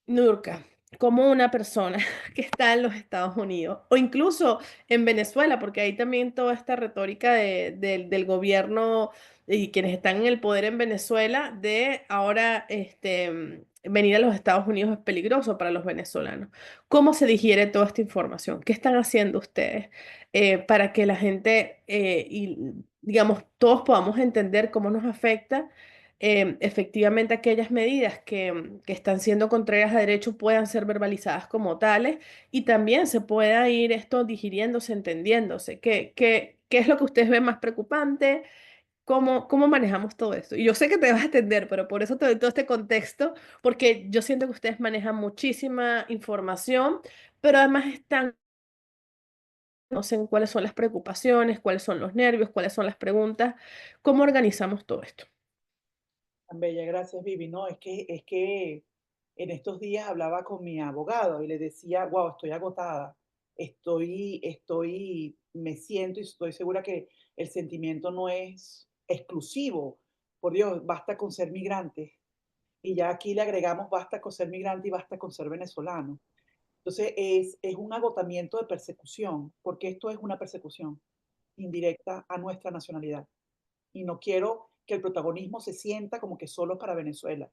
Nurka, como una persona que está en los Estados Unidos o incluso en Venezuela, porque hay también toda esta retórica del gobierno y quienes están en el poder en Venezuela de ahora venir a los Estados Unidos es peligroso para los venezolanos. ¿Cómo se digiere toda esta información? ¿Qué están haciendo ustedes para que la gente y digamos todos podamos entender cómo nos afecta? Efectivamente aquellas medidas que están siendo contrarias a derecho puedan ser verbalizadas como tales y también se pueda ir esto digiriéndose, entendiéndose. ¿Qué es lo que ustedes ven más preocupante? ¿Cómo manejamos todo esto? Y yo sé que te vas a entender, pero por eso te doy todo este contexto, porque yo siento que ustedes manejan muchísima información, pero además están, no sé cuáles son las preocupaciones, cuáles son los nervios, cuáles son las preguntas, ¿cómo organizamos todo esto? Tan bella, gracias, Vivi. No, es que en estos días hablaba con mi abogado y le decía, wow, estoy agotada. me siento y estoy segura que el sentimiento no es exclusivo. Por Dios, basta con ser migrante. Y ya aquí le agregamos basta con ser migrante y basta con ser venezolano. Entonces es un agotamiento de persecución, porque esto es una persecución indirecta a nuestra nacionalidad. Y no quiero que el protagonismo se sienta como que solo para Venezuela.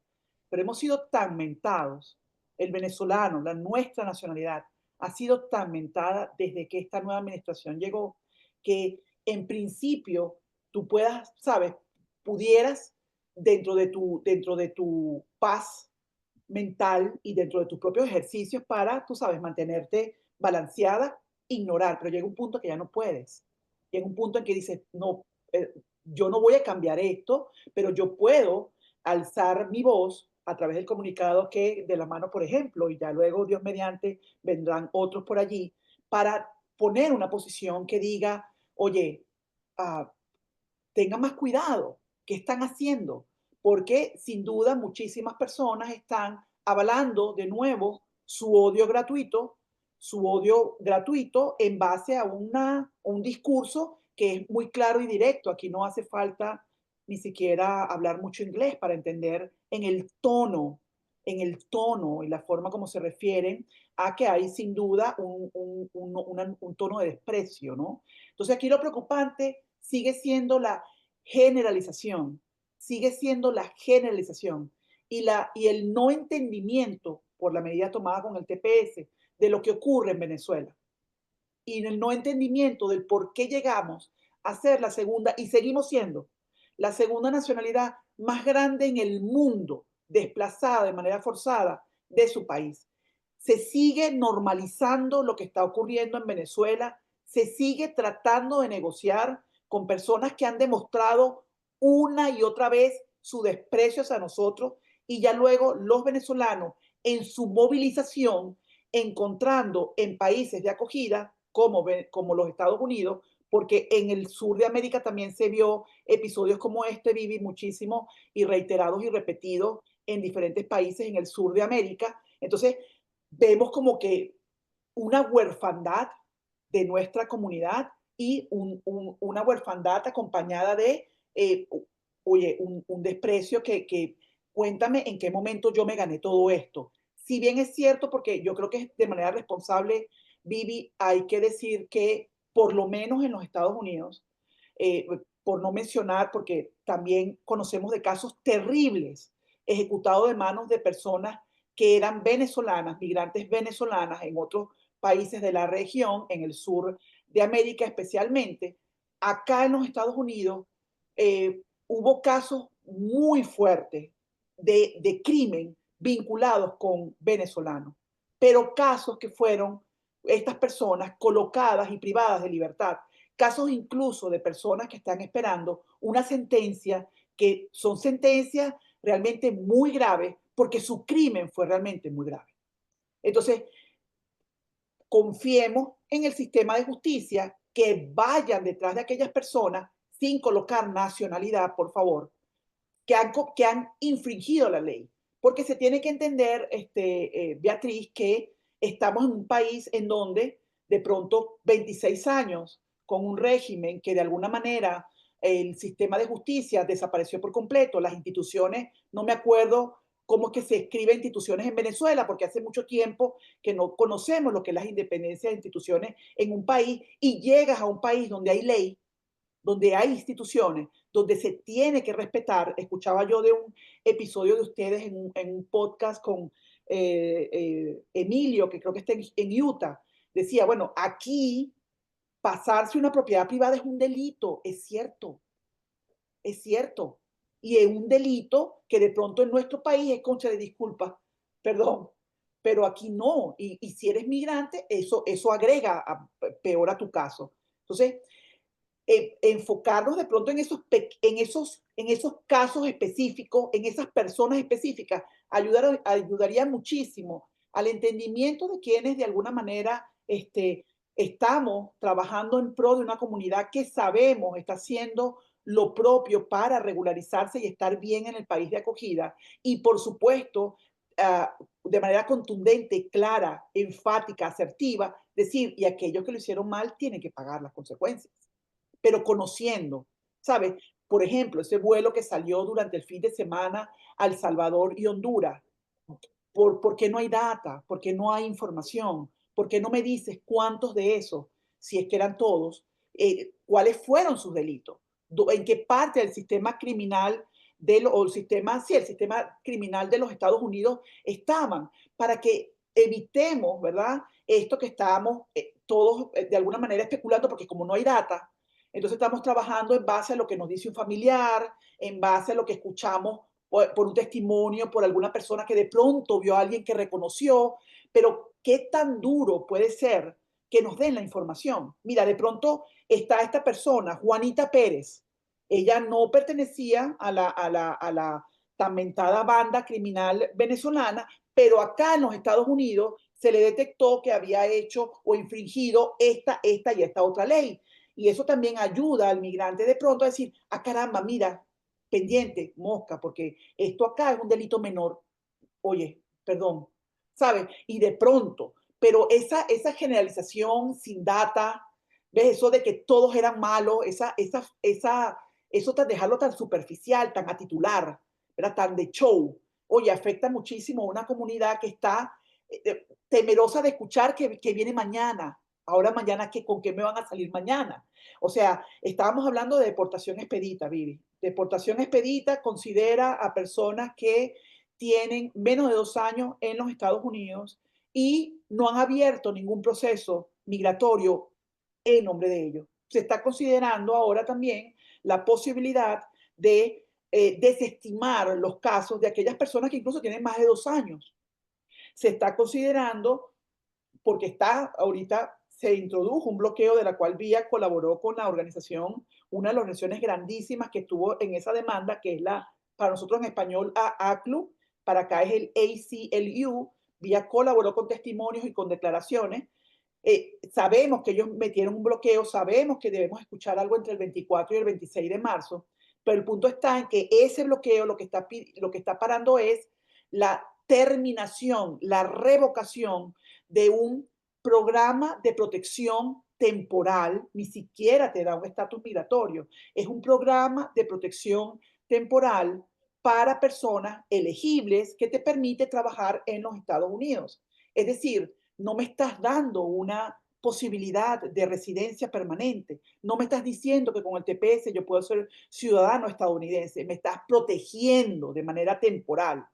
Pero hemos sido tan mentados, el venezolano, nuestra nacionalidad, ha sido tan mentada desde que esta nueva administración llegó, que en principio tú puedas, sabes, pudieras dentro de tu paz mental y dentro de tus propios ejercicios para, tú sabes, mantenerte balanceada, ignorar, pero llega un punto que ya no puedes. Llega un punto en que dices, no, yo no voy a cambiar esto, pero yo puedo alzar mi voz a través del comunicado que de la mano, por ejemplo, y ya luego, Dios mediante, vendrán otros por allí, para poner una posición que diga, oye, ah, tengan más cuidado, ¿qué están haciendo? Porque sin duda muchísimas personas están avalando de nuevo su odio gratuito en base a un discurso que es muy claro y directo. Aquí no hace falta ni siquiera hablar mucho inglés para entender en el tono y la forma como se refieren a que hay sin duda un tono de desprecio, ¿no? Entonces aquí lo preocupante sigue siendo la generalización, sigue siendo la generalización y el no entendimiento por la medida tomada con el TPS de lo que ocurre en Venezuela y el no entendimiento del por qué llegamos a ser la segunda y seguimos siendo la segunda nacionalidad más grande en el mundo, desplazada de manera forzada de su país. Se sigue normalizando lo que está ocurriendo en Venezuela, se sigue tratando de negociar con personas que han demostrado una y otra vez su desprecio hacia nosotros y ya luego los venezolanos en su movilización encontrando en países de acogida como los Estados Unidos, porque en el sur de América también se vio episodios como este, Vivi, muchísimo y reiterados y repetidos en diferentes países en el sur de América. Entonces, vemos como que una huerfandad de nuestra comunidad y una huerfandad acompañada de, oye, desprecio que cuéntame en qué momento yo me gané todo esto. Si bien es cierto, porque yo creo que de manera responsable, Vivi, hay que decir que por lo menos en los Estados Unidos, por no mencionar, porque también conocemos de casos terribles ejecutados de manos de personas que eran venezolanas, migrantes venezolanas en otros países de la región, en el sur de América especialmente. Acá en los Estados Unidos hubo casos muy fuertes de crimen vinculados con venezolanos, pero casos que fueron estas personas colocadas y privadas de libertad, casos incluso de personas que están esperando una sentencia, que son sentencias realmente muy graves porque su crimen fue realmente muy grave. Entonces, confiemos en el sistema de justicia, que vayan detrás de aquellas personas sin colocar nacionalidad, por favor, que han infringido la ley. Porque se tiene que entender, Beatriz, que estamos en un país en donde de pronto 26 años con un régimen que de alguna manera el sistema de justicia desapareció por completo, las instituciones, no me acuerdo cómo es que se escribe instituciones en Venezuela, porque hace mucho tiempo que no conocemos lo que es las independencias de instituciones en un país y llegas a un país donde hay ley, donde hay instituciones, donde se tiene que respetar. Escuchaba yo de un episodio de ustedes en un podcast con Emilio, que creo que está en Utah. Decía, bueno, aquí pasarse una propiedad privada es un delito, es cierto. Y es un delito que de pronto en nuestro país es concha de disculpa, perdón, pero aquí no. Y si eres migrante, eso agrega peor a tu caso. Entonces, enfocarnos de pronto en esos casos específicos, en esas personas específicas, ayudaría muchísimo al entendimiento de quienes de alguna manera estamos trabajando en pro de una comunidad que sabemos está haciendo lo propio para regularizarse y estar bien en el país de acogida. Y por supuesto, de manera contundente, clara, enfática, asertiva, decir, y aquellos que lo hicieron mal tienen que pagar las consecuencias, pero conociendo, ¿sabes? Por ejemplo, ese vuelo que salió durante el fin de semana a El Salvador y Honduras, ¿por qué no hay data? ¿Por qué no hay información? ¿Por qué no me dices cuántos de esos, si es que eran todos, cuáles fueron sus delitos? ¿En qué parte del sistema criminal o el sistema, sí, el sistema criminal de los Estados Unidos estaban? Para que evitemos, ¿verdad? Esto que estábamos todos de alguna manera especulando, porque como no hay data, entonces estamos trabajando en base a lo que nos dice un familiar, en base a lo que escuchamos por un testimonio, por alguna persona que de pronto vio a alguien que reconoció, pero ¿qué tan duro puede ser que nos den la información? Mira, de pronto está esta persona, Juanita Pérez. Ella no pertenecía a la tan mentada banda criminal venezolana, pero acá en los Estados Unidos se le detectó que había hecho o infringido esta y esta otra ley. Y eso también ayuda al migrante de pronto a decir, ah, caramba, mira, pendiente, mosca, porque esto acá es un delito menor. Oye, perdón, ¿sabes? Y de pronto, pero esa generalización sin data, ¿ves? Eso de que todos eran malos, eso tan dejarlo tan superficial, tan a titular, ¿verdad? Tan de show. Oye, afecta muchísimo a una comunidad que está temerosa de escuchar que viene mañana. Ahora mañana, ¿con qué me van a salir mañana? O sea, estábamos hablando de deportación expedita, Vivi. Deportación expedita considera a personas que tienen menos de 2 años en los Estados Unidos y no han abierto ningún proceso migratorio en nombre de ellos. Se está considerando ahora también la posibilidad de desestimar los casos de aquellas personas que incluso tienen más de 2 años. Se está considerando porque ahorita se introdujo un bloqueo de la cual Vía colaboró con la organización, una de las organizaciones grandísimas que estuvo en esa demanda, que es para nosotros en español, ACLU, para acá es el ACLU. Vía colaboró con testimonios y con declaraciones. Sabemos que ellos metieron un bloqueo, sabemos que debemos escuchar algo entre el 24 y el 26 de marzo, pero el punto está en que ese bloqueo lo que está parando es la terminación, la revocación de un programa de protección temporal, ni siquiera te da un estatus migratorio, es un programa de protección temporal para personas elegibles que te permite trabajar en los Estados Unidos. Es decir, no me estás dando una posibilidad de residencia permanente. No me estás diciendo que con el TPS yo puedo ser ciudadano estadounidense. Me estás protegiendo de manera temporal.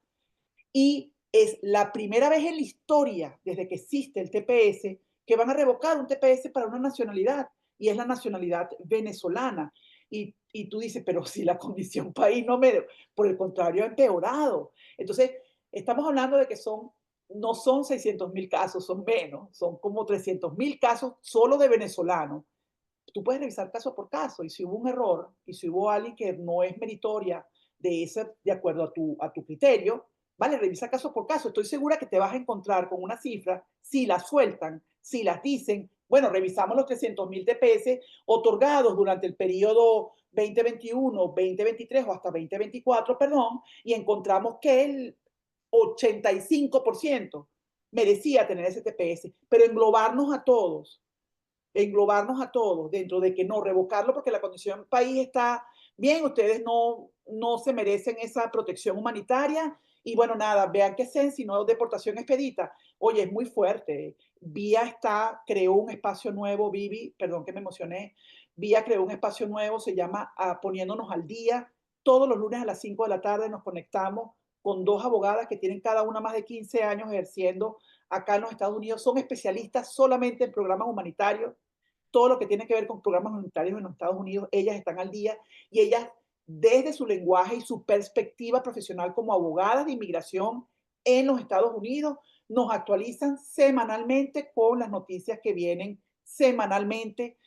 Y es la primera vez en la historia, desde que existe el TPS, que van a revocar un TPS para una nacionalidad, y es la nacionalidad venezolana. Y tú dices, pero si la condición país no me, por el contrario, ha empeorado. Entonces, estamos hablando de que no son 600.000 casos, son menos, son como 300.000 casos solo de venezolanos. Tú puedes revisar caso por caso, y si hubo un error, y si hubo alguien que no es meritoria de acuerdo a tu criterio, vale, revisa caso por caso. Estoy segura que te vas a encontrar con una cifra, si la sueltan, si las dicen, bueno, revisamos los 300.000 TPS otorgados durante el periodo 2021, 2023 o hasta 2024, perdón, y encontramos que el 85% merecía tener ese TPS, pero englobarnos a todos dentro de que no revocarlo porque la condición país está bien, ustedes no se merecen esa protección humanitaria y bueno, nada, vean qué hacen, si no deportación expedita. Oye, es muy fuerte. Creó un espacio nuevo, Vivi, perdón que me emocioné. Vía creó un espacio nuevo, se llama Poniéndonos al Día. Todos los lunes a las 5 de la tarde nos conectamos con dos abogadas que tienen cada una más de 15 años ejerciendo acá en los Estados Unidos. Son especialistas solamente en programas humanitarios, todo lo que tiene que ver con programas humanitarios en los Estados Unidos, ellas están al día y ellas, desde su lenguaje y su perspectiva profesional como abogadas de inmigración en los Estados Unidos, nos actualizan semanalmente con las noticias que vienen semanalmente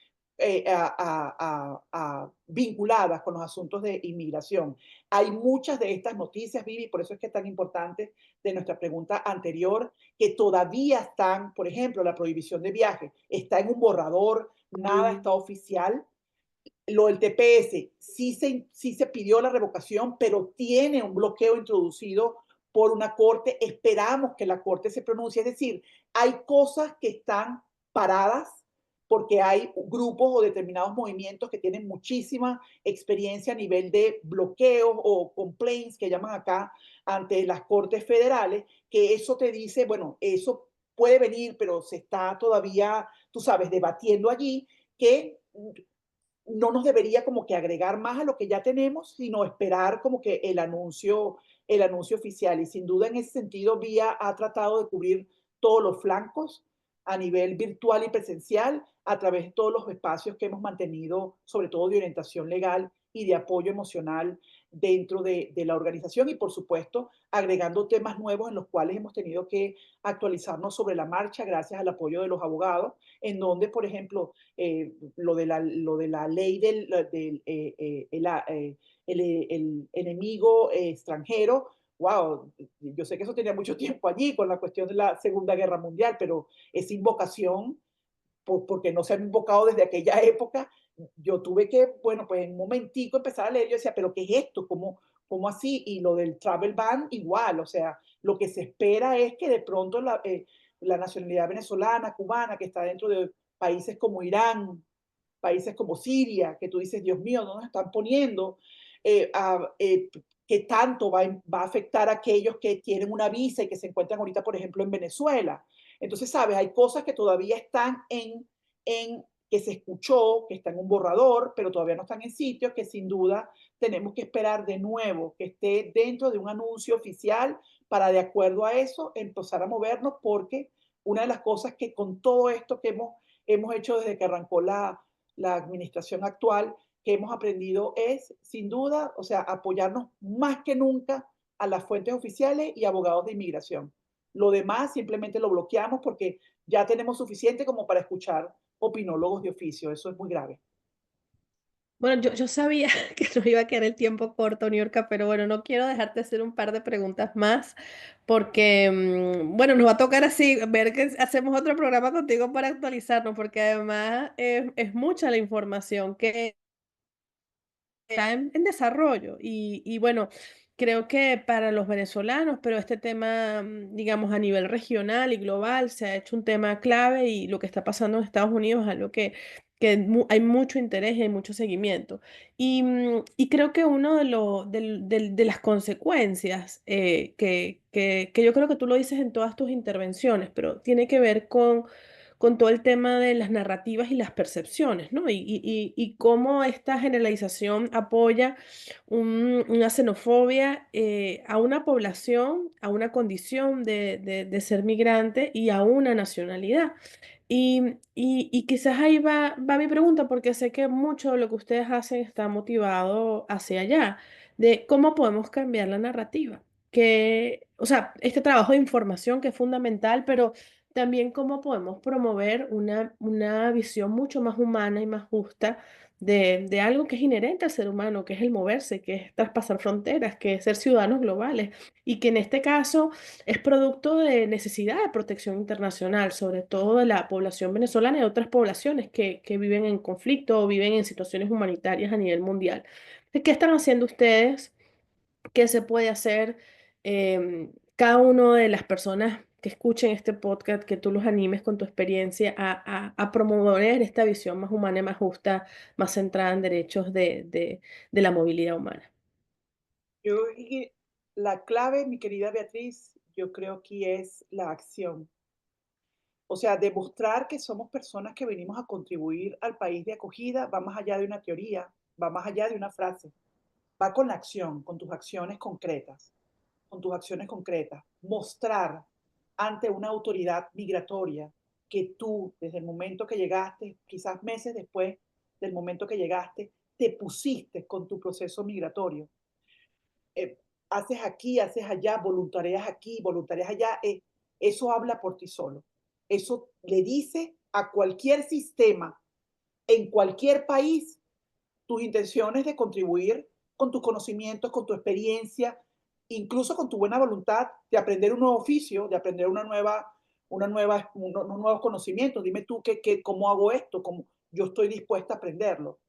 vinculadas con los asuntos de inmigración. Hay muchas de estas noticias, Vivi, por eso es que es tan importante de nuestra pregunta anterior, que todavía están, por ejemplo, la prohibición de viaje, está en un borrador, nada está oficial. Lo del TPS, sí se pidió la revocación, pero tiene un bloqueo introducido por una corte, esperamos que la corte se pronuncie, es decir, hay cosas que están paradas porque hay grupos o determinados movimientos que tienen muchísima experiencia a nivel de bloqueos o complaints que llaman acá ante las cortes federales, que eso te dice, bueno, eso puede venir, pero se está todavía, tú sabes, debatiendo allí, que no nos debería como que agregar más a lo que ya tenemos, sino esperar como que el anuncio oficial. Y sin duda en ese sentido, Vía ha tratado de cubrir todos los flancos a nivel virtual y presencial a través de todos los espacios que hemos mantenido, sobre todo de orientación legal y de apoyo emocional dentro de la organización y por supuesto agregando temas nuevos en los cuales hemos tenido que actualizarnos sobre la marcha gracias al apoyo de los abogados, en donde, por ejemplo, lo de la ley del el enemigo extranjero. Wow, yo sé que eso tenía mucho tiempo allí con la cuestión de la Segunda Guerra Mundial, pero esa invocación, porque no se han invocado desde aquella época, yo tuve que, bueno, pues en un momentico empezar a leer, yo decía, pero ¿qué es esto? ¿Cómo así? Y lo del travel ban igual, o sea, lo que se espera es que de pronto la nacionalidad venezolana, cubana, que está dentro de países como Irán, países como Siria, que tú dices, Dios mío, ¿no nos están poniendo? ¿Qué tanto va a afectar a aquellos que tienen una visa y que se encuentran ahorita, por ejemplo, en Venezuela? Entonces, sabes, hay cosas que todavía están que se escuchó, que está en un borrador, pero todavía no están en sitio, que sin duda tenemos que esperar de nuevo que esté dentro de un anuncio oficial para, de acuerdo a eso, empezar a movernos, porque una de las cosas que con todo esto que hemos hecho desde que arrancó la administración actual, que hemos aprendido es, sin duda, o sea, apoyarnos más que nunca a las fuentes oficiales y abogados de inmigración. Lo demás simplemente lo bloqueamos porque ya tenemos suficiente como para escuchar opinólogos de oficio. Eso es muy grave. Bueno, yo sabía que nos iba a quedar el tiempo corto, Niurka, pero bueno, no quiero dejarte hacer un par de preguntas más, porque, bueno, nos va a tocar así, ver que hacemos otro programa contigo para actualizarnos, porque además es mucha la información que está en desarrollo. Y bueno, creo que para los venezolanos, pero este tema, digamos, a nivel regional y global, se ha hecho un tema clave y lo que está pasando en Estados Unidos es algo que hay mucho interés y hay mucho seguimiento. Y creo que uno de las consecuencias que yo creo que tú lo dices en todas tus intervenciones, pero tiene que ver con todo el tema de las narrativas y las percepciones, ¿no? Y cómo esta generalización apoya una xenofobia a una población, a una condición de ser migrante y a una nacionalidad. Y quizás ahí va mi pregunta, porque sé que mucho de lo que ustedes hacen está motivado hacia allá, de cómo podemos cambiar la narrativa. Que, o sea, este trabajo de información que es fundamental, pero también cómo podemos promover una visión mucho más humana y más justa de algo que es inherente al ser humano, que es el moverse, que es traspasar fronteras, que es ser ciudadanos globales, y que en este caso es producto de necesidad de protección internacional, sobre todo de la población venezolana y de otras poblaciones que viven en conflicto o viven en situaciones humanitarias a nivel mundial. ¿Qué están haciendo ustedes? ¿Qué se puede hacer? Cada una de las personas que escuchen este podcast, que tú los animes con tu experiencia a promover esta visión más humana y más justa, más centrada en derechos de la movilidad humana. Yo creo que la clave, mi querida Beatriz, yo creo que es la acción. O sea, demostrar que somos personas que venimos a contribuir al país de acogida va más allá de una teoría, va más allá de una frase, va con la acción, con tus acciones concretas, con tus acciones concretas. Mostrar ante una autoridad migratoria que tú, desde el momento que llegaste, quizás meses después del momento que llegaste, te pusiste con tu proceso migratorio. eh, Haces aquí, haces allá, voluntarias aquí, voluntarias allá, eso habla por ti solo. Eso le dice a cualquier sistema, en cualquier país, tus intenciones de contribuir con tus conocimientos, con tu experiencia, incluso con tu buena voluntad de aprender un nuevo oficio, de aprender unos nuevos conocimientos. Dime tú cómo hago esto, cómo yo estoy dispuesta a aprenderlo.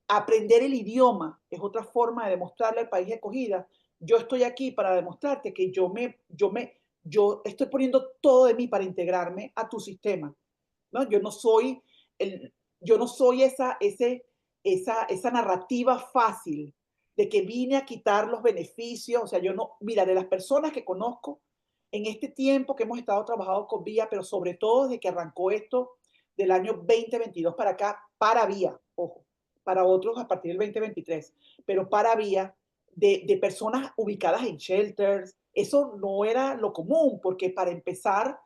Aprender el idioma es otra forma de demostrarle al país de acogida, yo estoy aquí para demostrarte que yo estoy poniendo todo de mí para integrarme a tu sistema, ¿no? El, yo no soy esa narrativa fácil de que vine a quitar los beneficios. O sea, yo no, mira, de las personas que conozco en este tiempo que hemos estado trabajando con Vía, pero sobre todo desde que arrancó esto del año 2022 para acá, para Vía, ojo, para otros a partir del 2023, pero para Vía, de personas ubicadas en shelters, eso no era lo común, porque para empezar,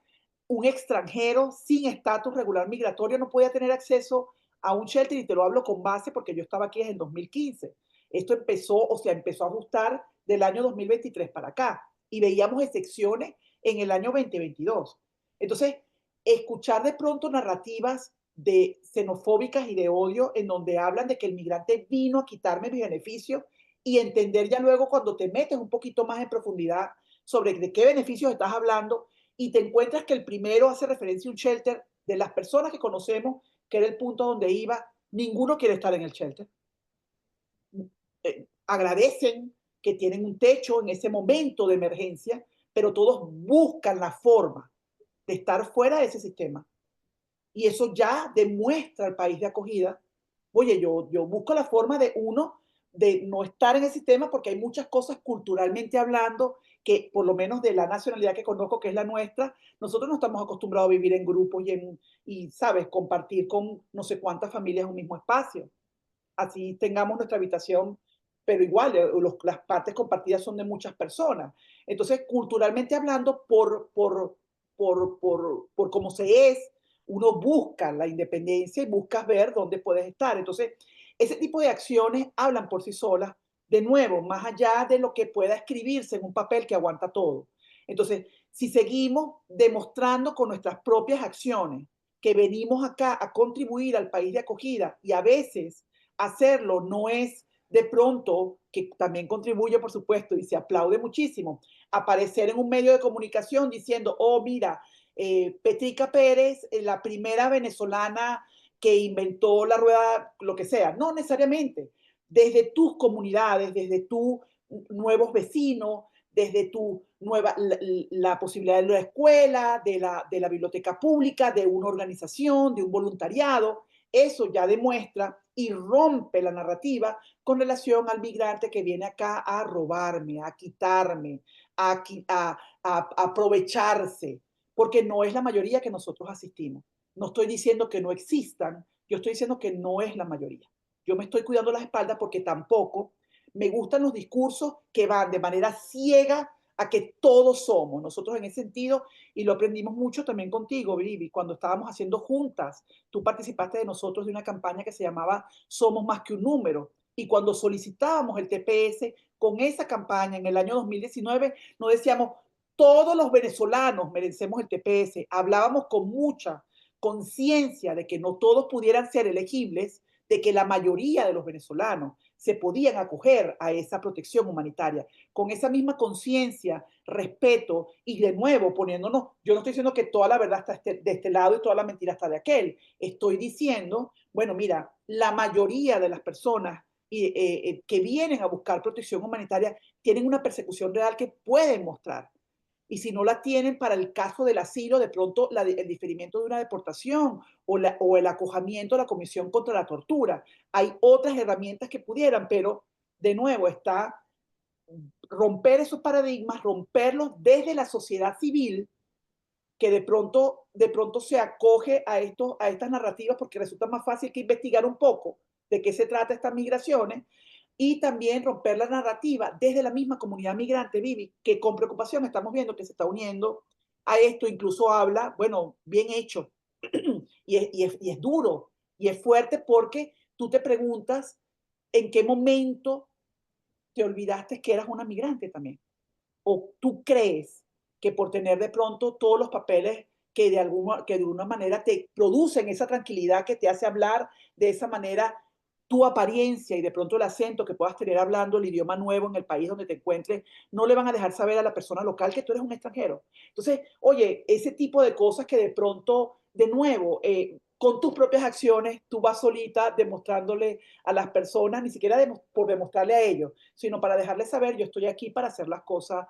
un extranjero sin estatus regular migratorio no podía tener acceso a un shelter, y te lo hablo con base porque yo estaba aquí desde el 2015. Esto empezó, o sea, empezó a ajustar del año 2023 para acá y veíamos excepciones en el año 2022. Entonces, escuchar de pronto narrativas de xenofóbicas y de odio en donde hablan de que el migrante vino a quitarme mis beneficios, y entender ya luego cuando te metes un poquito más en profundidad sobre de qué beneficios estás hablando, y te encuentras que el primero hace referencia a un shelter. De las personas que conocemos, que era el punto donde iba, ninguno quiere estar en el shelter. Agradecen que tienen un techo en ese momento de emergencia, pero todos buscan la forma de estar fuera de ese sistema. Y eso ya demuestra al país de acogida, oye, yo busco la forma de uno, de no estar en el sistema, porque hay muchas cosas culturalmente hablando que, por lo menos de la nacionalidad que conozco, que es la nuestra, nosotros no estamos acostumbrados a vivir en grupos y sabes, compartir con no sé cuántas familias un mismo espacio. Así tengamos nuestra habitación, pero igual, las partes compartidas son de muchas personas. Entonces, culturalmente hablando, por cómo se es, uno busca la independencia y buscas ver dónde puedes estar. Entonces, ese tipo de acciones hablan por sí solas, de nuevo, más allá de lo que pueda escribirse en un papel que aguanta todo. Entonces, si seguimos demostrando con nuestras propias acciones que venimos acá a contribuir al país de acogida, y a veces hacerlo no es de pronto, que también contribuye, por supuesto, y se aplaude muchísimo, aparecer en un medio de comunicación diciendo, oh, mira, Petrica Pérez, la primera venezolana que inventó la rueda, lo que sea. No necesariamente. Desde tus comunidades, desde tus nuevos vecinos, desde tu la posibilidad de la escuela, de la biblioteca pública, de una organización, de un voluntariado, eso ya demuestra y rompe la narrativa con relación al migrante que viene acá a robarme, a quitarme, a aprovecharse, porque no es la mayoría que nosotros asistimos. No estoy diciendo que no existan, yo estoy diciendo que no es la mayoría. Yo me estoy cuidando las espaldas porque tampoco me gustan los discursos que van de manera ciega a que todos somos. Nosotros en ese sentido, y lo aprendimos mucho también contigo, Vivi, cuando estábamos haciendo juntas, tú participaste de nosotros de una campaña que se llamaba Somos más que un número. Y cuando solicitábamos el TPS con esa campaña en el año 2019, no decíamos, todos los venezolanos merecemos el TPS. Hablábamos con mucha conciencia de que no todos pudieran ser elegibles, de que la mayoría de los venezolanos se podían acoger a esa protección humanitaria. Con esa misma conciencia, respeto y de nuevo poniéndonos, yo no estoy diciendo que toda la verdad está de este lado y toda la mentira está de aquel. Estoy diciendo, bueno, mira, la mayoría de las personas que vienen a buscar protección humanitaria tienen una persecución real que pueden mostrar. Y si no la tienen para el caso del asilo, de pronto el diferimiento de una deportación o el acojamiento a la Comisión contra la Tortura. Hay otras herramientas que pudieran, pero de nuevo está romper esos paradigmas, romperlos desde la sociedad civil, que de pronto se acoge a estas narrativas porque resulta más fácil que investigar un poco de qué se trata estas migraciones, y también romper la narrativa desde la misma comunidad migrante, Vivi, que con preocupación estamos viendo que se está uniendo a esto, incluso habla, bueno, bien hecho, y es duro, y es fuerte porque tú te preguntas en qué momento te olvidaste que eras una migrante también. ¿O tú crees que por tener de pronto todos los papeles que de alguna manera te producen esa tranquilidad que te hace hablar de esa manera, tu apariencia y de pronto el acento que puedas tener hablando el idioma nuevo en el país donde te encuentres, no le van a dejar saber a la persona local que tú eres un extranjero? Entonces, oye, ese tipo de cosas que de pronto, de nuevo, con tus propias acciones, tú vas solita demostrándole a las personas, ni siquiera por demostrarle a ellos, sino para dejarles saber, yo estoy aquí para hacer las cosas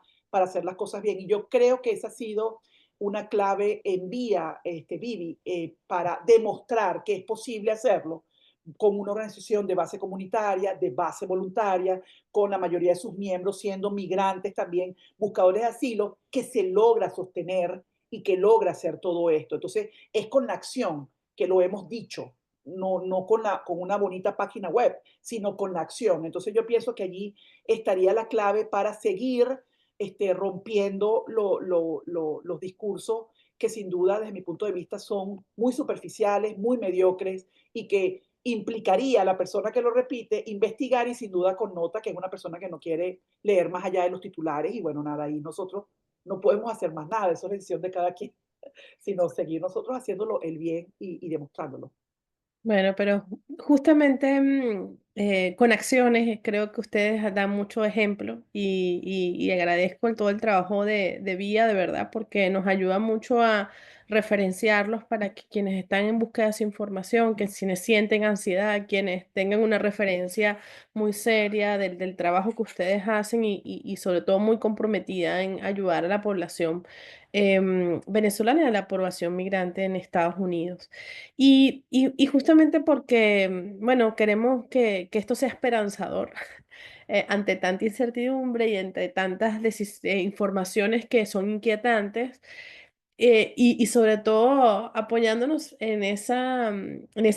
bien. Y yo creo que esa ha sido una clave en Vía, Vivi, para demostrar que es posible hacerlo con una organización de base comunitaria, de base voluntaria, con la mayoría de sus miembros siendo migrantes también, buscadores de asilo, que se logra sostener y que logra hacer todo esto. Entonces, es con la acción que lo hemos dicho, no con una bonita página web, sino con la acción. Entonces, yo pienso que allí estaría la clave para seguir rompiendo los discursos que sin duda, desde mi punto de vista, son muy superficiales, muy mediocres y que implicaría a la persona que lo repite investigar y sin duda connota que es una persona que no quiere leer más allá de los titulares y bueno, nada, ahí nosotros no podemos hacer más nada, eso es decisión de cada quien, sino seguir nosotros haciéndolo el bien y demostrándolo. Bueno, pero justamente con acciones creo que ustedes dan mucho ejemplo y agradezco todo el trabajo de Vía, de verdad, porque nos ayuda mucho a referenciarlos para que quienes están en búsqueda de esa información, que quienes sienten ansiedad, quienes tengan una referencia muy seria del trabajo que ustedes hacen y sobre todo muy comprometida en ayudar a la población venezolana y a la población migrante en Estados Unidos. Y justamente porque, bueno, queremos que esto sea esperanzador ante tanta incertidumbre y entre tantas informaciones que son inquietantes, y sobre todo apoyándonos en esa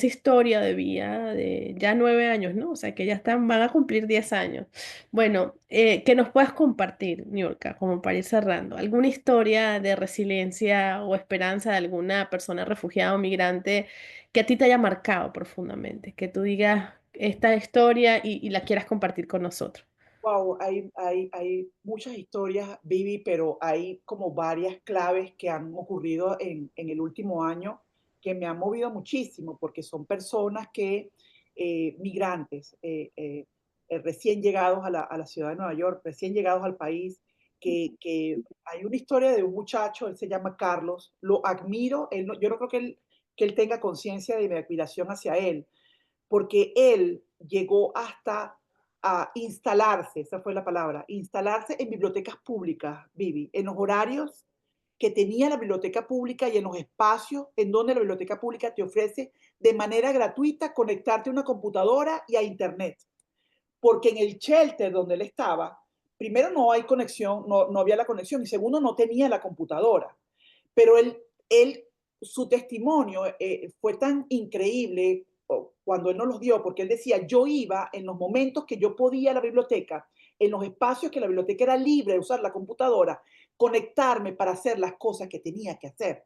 historia de vida de ya 9 años, ¿no? O sea, que ya van a cumplir 10 años. Bueno, que nos puedas compartir, Niurka, como para ir cerrando, alguna historia de resiliencia o esperanza de alguna persona refugiada o migrante que a ti te haya marcado profundamente, que tú digas esta historia y la quieras compartir con nosotros. Wow, hay muchas historias, Vivi, pero hay como varias claves que han ocurrido en el último año que me han movido muchísimo, porque son personas que, migrantes, recién llegados a la ciudad de Nueva York, recién llegados al país, que hay una historia de un muchacho, él se llama Carlos, lo admiro, yo no creo que él tenga conciencia de mi admiración hacia él, porque él llegó hasta a instalarse, esa fue la palabra, instalarse en bibliotecas públicas, Vivi, en los horarios que tenía la biblioteca pública y en los espacios en donde la biblioteca pública te ofrece de manera gratuita conectarte a una computadora y a internet. Porque en el shelter donde él estaba, primero no hay conexión, no había la conexión y segundo no tenía la computadora. Pero él su testimonio fue tan increíble cuando él nos los dio, porque él decía, yo iba en los momentos que yo podía a la biblioteca, en los espacios que la biblioteca era libre de usar la computadora, conectarme para hacer las cosas que tenía que hacer,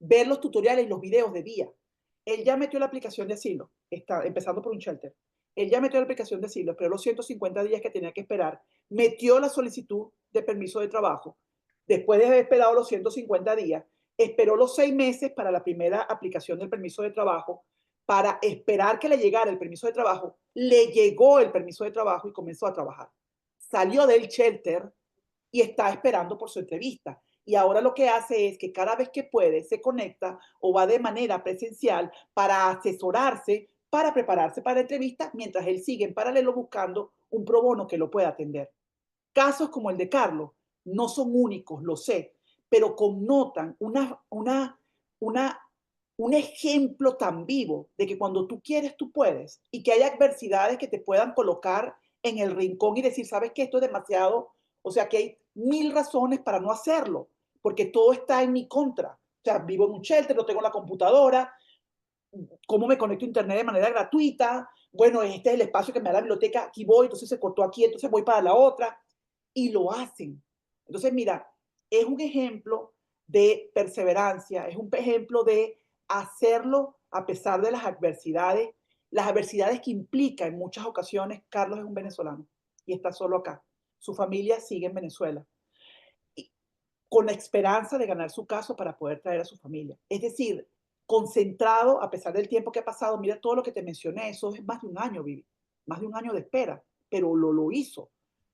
ver los tutoriales y los videos de Vía. Él ya metió la aplicación de asilo, está empezando por un shelter. Él ya metió la aplicación de asilo, esperó los 150 días que tenía que esperar, metió la solicitud de permiso de trabajo. Después de haber esperado los 150 días, esperó los 6 meses para la primera aplicación del permiso de trabajo, para esperar que le llegara el permiso de trabajo. Le llegó el permiso de trabajo y comenzó a trabajar. Salió del shelter y está esperando por su entrevista. Y ahora lo que hace es que cada vez que puede se conecta o va de manera presencial para asesorarse, para prepararse para la entrevista, mientras él sigue en paralelo buscando un pro bono que lo pueda atender. Casos como el de Carlos no son únicos, lo sé, pero connotan una, un ejemplo tan vivo de que cuando tú quieres, tú puedes y que hay adversidades que te puedan colocar en el rincón y decir, sabes que esto es demasiado, o sea, que hay mil razones para no hacerlo, porque todo está en mi contra. O sea, vivo en un shelter, no tengo la computadora, ¿cómo me conecto a internet de manera gratuita? Bueno, este es el espacio que me da la biblioteca, aquí voy, entonces se cortó aquí, entonces voy para la otra y lo hacen. Entonces, mira, es un ejemplo de perseverancia, es un ejemplo de hacerlo a pesar de las adversidades que implica en muchas ocasiones. Carlos es un venezolano y está solo acá. Su familia sigue en Venezuela, y con la esperanza de ganar su caso para poder traer a su familia. Es decir, concentrado a pesar del tiempo que ha pasado. Mira todo lo que te mencioné, eso es más de un año, Vivi, más de un año de espera, pero lo hizo.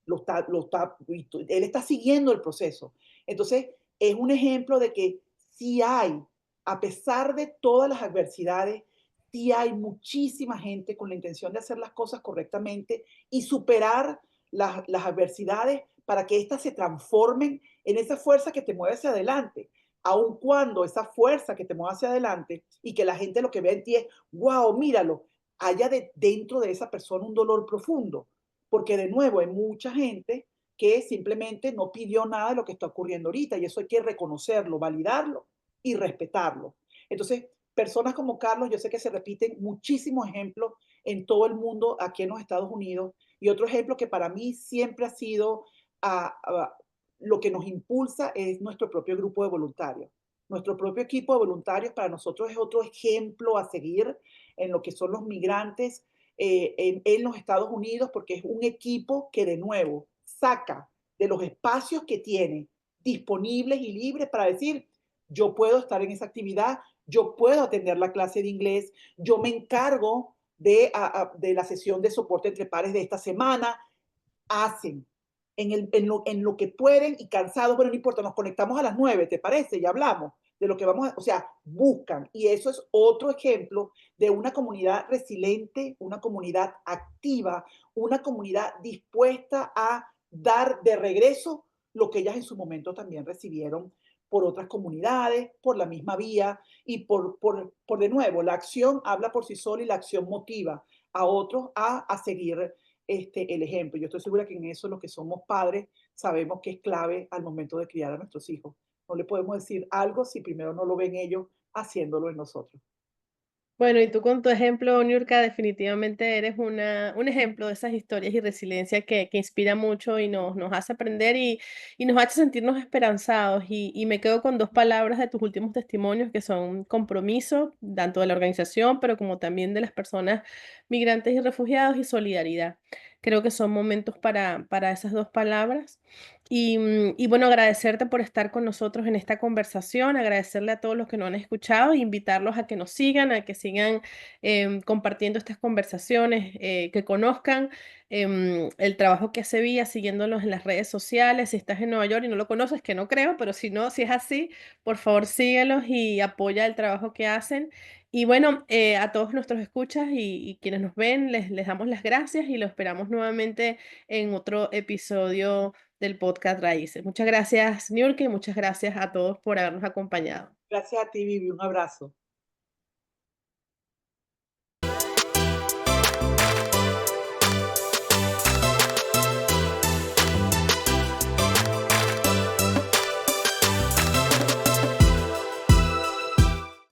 Él está siguiendo el proceso. Entonces, es un ejemplo de que sí hay a pesar de todas las adversidades, sí hay muchísima gente con la intención de hacer las cosas correctamente y superar las adversidades para que éstas se transformen en esa fuerza que te mueve hacia adelante. Aun cuando esa fuerza que te mueve hacia adelante y que la gente lo que ve en ti es, wow, míralo, haya dentro de esa persona un dolor profundo. Porque de nuevo hay mucha gente que simplemente no pidió nada de lo que está ocurriendo ahorita y eso hay que reconocerlo, validarlo y respetarlo. Entonces, personas como Carlos, yo sé que se repiten muchísimos ejemplos en todo el mundo, aquí en los Estados Unidos, y otro ejemplo que para mí siempre ha sido lo que nos impulsa es nuestro propio grupo de voluntarios. Nuestro propio equipo de voluntarios para nosotros es otro ejemplo a seguir en lo que son los migrantes en los Estados Unidos, porque es un equipo que de nuevo saca de los espacios que tiene disponibles y libres para decir, yo puedo estar en esa actividad, yo puedo atender la clase de inglés, yo me encargo de la sesión de soporte entre pares de esta semana, hacen en lo que pueden y cansados, pero no importa, nos conectamos a las 9, ¿te parece? Ya hablamos de lo que vamos a, o sea, buscan. Y eso es otro ejemplo de una comunidad resiliente, una comunidad activa, una comunidad dispuesta a dar de regreso lo que ellas en su momento también recibieron por otras comunidades, por la misma vía y por de nuevo, la acción habla por sí sola y la acción motiva a otros a seguir el ejemplo. Yo estoy segura que en eso los que somos padres sabemos que es clave al momento de criar a nuestros hijos. No le podemos decir algo si primero no lo ven ellos haciéndolo en nosotros. Bueno, y tú con tu ejemplo, Niurka, definitivamente eres un ejemplo de esas historias y resiliencia que inspira mucho y nos hace aprender y nos hace sentirnos esperanzados. Y me quedo con dos palabras de tus últimos testimonios, que son compromiso, tanto de la organización, pero como también de las personas migrantes y refugiados, y solidaridad. Creo que son momentos para esas dos palabras. Y bueno, agradecerte por estar con nosotros en esta conversación, agradecerle a todos los que nos han escuchado e invitarlos a que nos sigan, a que sigan compartiendo estas conversaciones, que conozcan el trabajo que hace Vía, siguiéndolos en las redes sociales. Si estás en Nueva York y no lo conoces, que no creo, pero si no, si es así, por favor síguelos y apoya el trabajo que hacen. Y bueno, a todos nuestros escuchas y quienes nos ven, les damos las gracias y lo esperamos nuevamente en otro episodio del podcast Raíces. Muchas gracias, Niurka, y muchas gracias a todos por habernos acompañado. Gracias a ti, Vivi. Un abrazo.